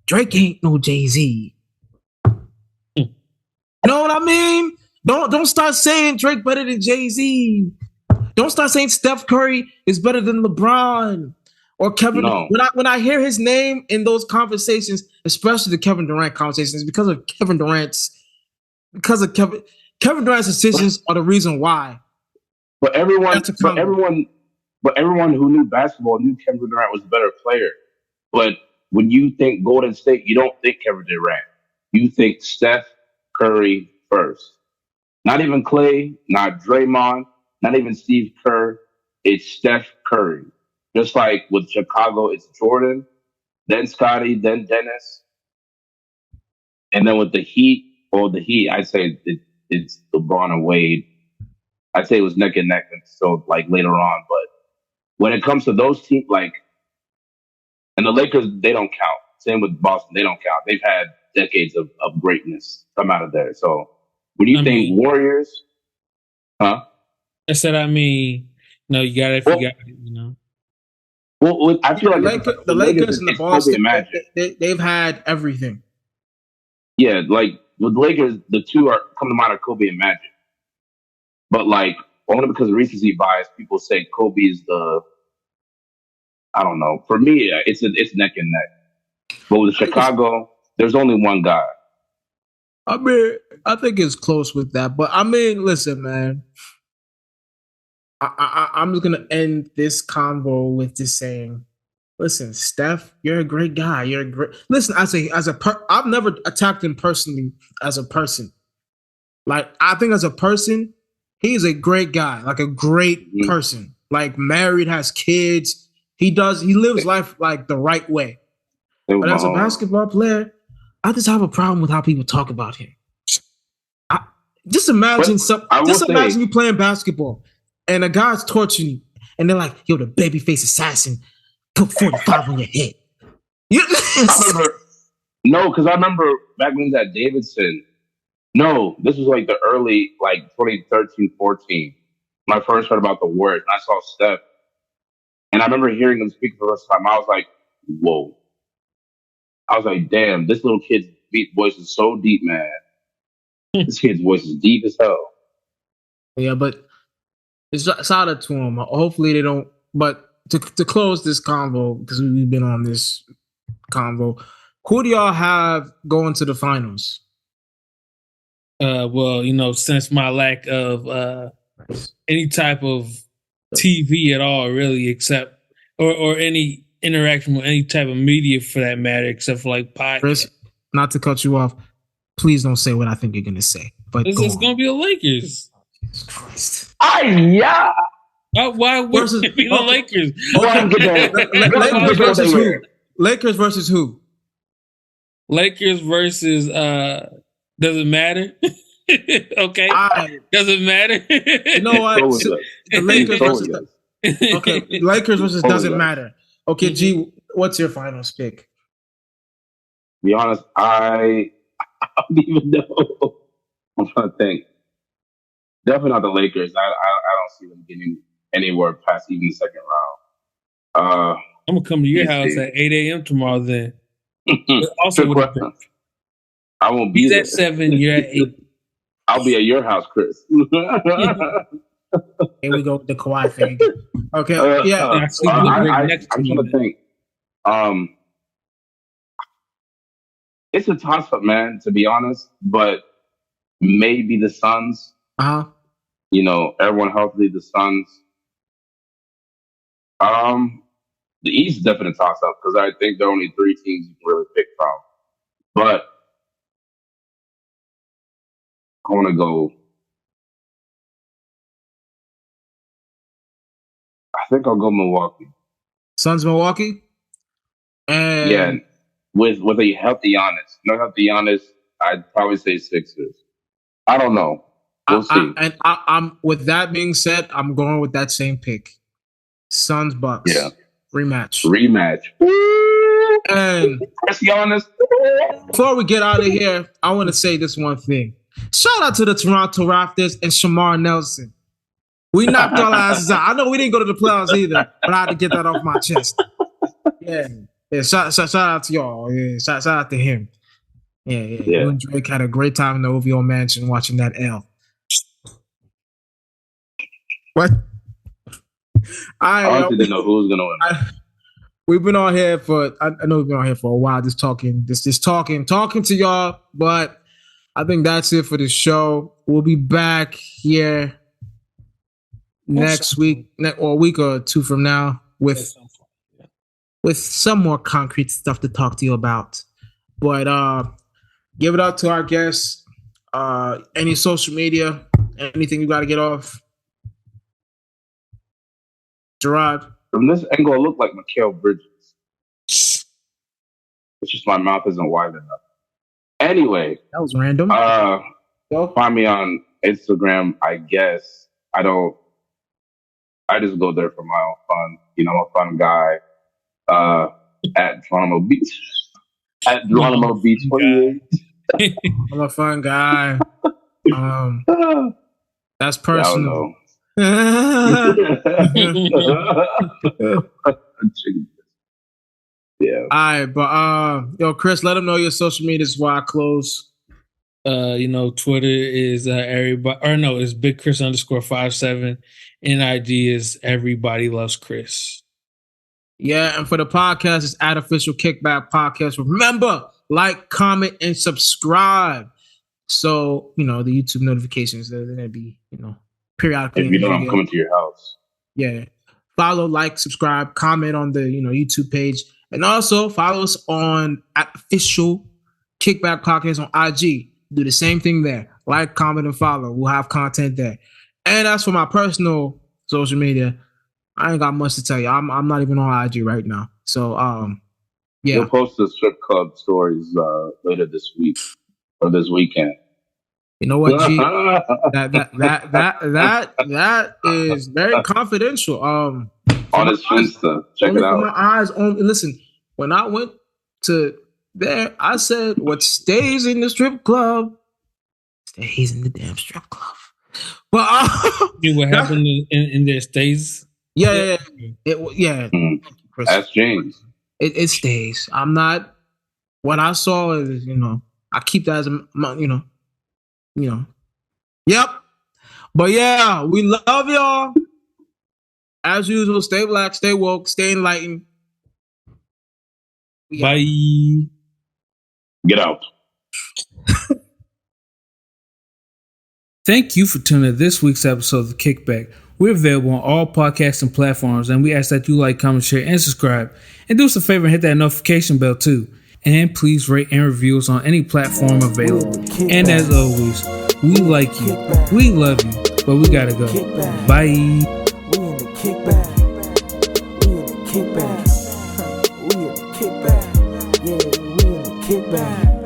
Drake ain't no Jay-Z. You know what I mean? Don't start saying Drake better than Jay-Z. Don't start saying Steph Curry is better than LeBron or Kevin. No. When I hear his name in those conversations, especially the Kevin Durant conversations, because of Kevin Durant's decisions are the reason why. But everyone who knew basketball knew Kevin Durant was a better player. But when you think Golden State, you don't think Kevin Durant. You think Steph Curry first. Not even Clay, not Draymond, not even Steve Kerr. It's Steph Curry. Just like with Chicago, it's Jordan, then Scotty, then Dennis. And then with the Heat, I'd say it's LeBron and Wade. I'd say it was neck and neck until like later on. But when it comes to those teams, like, and the Lakers, they don't count. Same with Boston, they don't count. They've had decades of greatness come out of there. So When you I think mean- Warriors, huh? I said, I mean, no, you got it if Well- you got it, you know. Well, I feel like The Lakers and the it's Kobe Boston, and Magic. they've had everything. Yeah, like with the Lakers, the two are come to mind are Kobe and Magic. But like only because of recency bias, people say Kobe is the. I don't know. For me, it's neck and neck. But with Chicago, there's only one guy. I mean, I think it's close with that. But I mean, listen, man. I'm just gonna end this convo with just saying, listen, Steph, you're a great guy. You're a great. Listen, I've never attacked him personally as a person. Like I think as a person, he's a great guy. Like a great person. Like married, has kids. He lives life like the right way. But as a basketball player, I just have a problem with how people talk about him. Just imagine you playing basketball and a guy's torturing you, and they're like, "Yo, the babyface assassin, put 45 on your head." Because I remember back when he was at Davidson. No, this was like the early, like 2013, 14, when I first heard about the Warriors. And I saw Steph, and I remember hearing him speak for the first time. I was like, "Whoa!" I was like, "Damn, this little kid's voice is so deep, man. This kid's voice is deep as hell." Yeah, but it's shout out to him. Hopefully they don't. But to close this convo, because we've been on this convo, who do y'all have going to the finals? Well, you know, since my lack of any type of TV at all, really, except or any interaction with any type of media for that matter, except for like podcasts. Chris, not to cut you off, please don't say what I think you're gonna say. But it's gonna be the Lakers. Jesus Christ. Yeah. Why would it be the Lakers? Lakers versus who? Lakers versus who? Lakers versus doesn't matter. Okay. Doesn't matter. You know what? The Lakers versus okay. Lakers versus doesn't matter. Okay, G, what's your finals pick? To be honest, I don't even know. I'm trying to think. Definitely not the Lakers. I don't see them getting anywhere past even the second round. I'm gonna come to your house at 8 a.m. tomorrow. Then also, I won't be he's there. At 7. You're at 8. I'll be at your house, Chris. Here we go with the Kawhi thing. Okay, yeah. I'm trying to think. It's a toss-up, man. To be honest, but maybe the Suns. You know, everyone healthy. The Suns. The East is definitely a toss-up because I think there are only 3 teams you can really pick from. But I want to go. I think I'll go Milwaukee. Suns, Milwaukee. And yeah, with a healthy Giannis. No healthy Giannis, I'd probably say Sixers. I don't know. We'll see. I'm with that being said, I'm going with that same pick. Suns, Bucks. Yeah. Rematch. And Giannis. Before we get out of here, I want to say this one thing. Shout out to the Toronto Raptors and Shamar Nelson. We knocked our asses out. I know we didn't go to the playoffs either, but I had to get that off my chest. Yeah. Shout out to y'all. Yeah, shout out to him. Yeah. You and Drake had a great time in the OVO mansion watching that L. What? I honestly didn't know who was gonna win. We've been on here for I know we've been on here for a while, just talking to y'all, but I think that's it for the show. We'll be back here next week, or a week or two from now, with some more concrete stuff to talk to you about. But give it up to our guests. Any social media, anything you got to get off? Gerard. From this angle, I look like Mikal Bridges. It's just my mouth isn't wide enough. Anyway. That was random. Find me on Instagram, I guess. I just go there for my own fun. You know, I'm a fun guy. At Geronimo Beach. At Geronimo Beach 28. I'm a fun guy. That's I don't personal. know. Yeah. All right, but yo, Chris, let them know your social media is why I close. Twitter is everybody, or no, it's Big Chris _57, and ID is Everybody Loves Chris. Yeah, and for the podcast, it's at Official Kickback Podcast. Remember, like, comment, and subscribe. So, the YouTube notifications, they're going to be, periodically. If you know, I'm coming to your house. Yeah. Follow, like, subscribe, comment on the, YouTube page. And also follow us on at Official Kickback Podcast on IG. Do the same thing there. Like, comment, and follow. We'll have content there. And as for my personal social media, I ain't got much to tell you. I'm not even on IG right now. So yeah. We'll post the strip club stories later this week or this weekend. You know what, G? that is very confidential. On his Insta. Check it out. My eyes on. Listen, when I went to there, I said, "What stays in the strip club stays in the damn strip club." But what happened in their stays? Yeah. Ask James. It stays. I'm not. What I saw is, I keep that as a, Yep. But yeah, we love y'all. As usual, stay black, stay woke, stay enlightened. Bye. Get out. Thank you for tuning in to this week's episode of The Kickback. We're available on all podcasting platforms, and we ask that you like, comment, share, and subscribe. And do us a favor and hit that notification bell too. And please rate and review us on any platform available. And as always, we like you, we love you, but we gotta go. Bye. We in the kickback. We in the kickback. We in the kickback. Yeah, we in the kickback.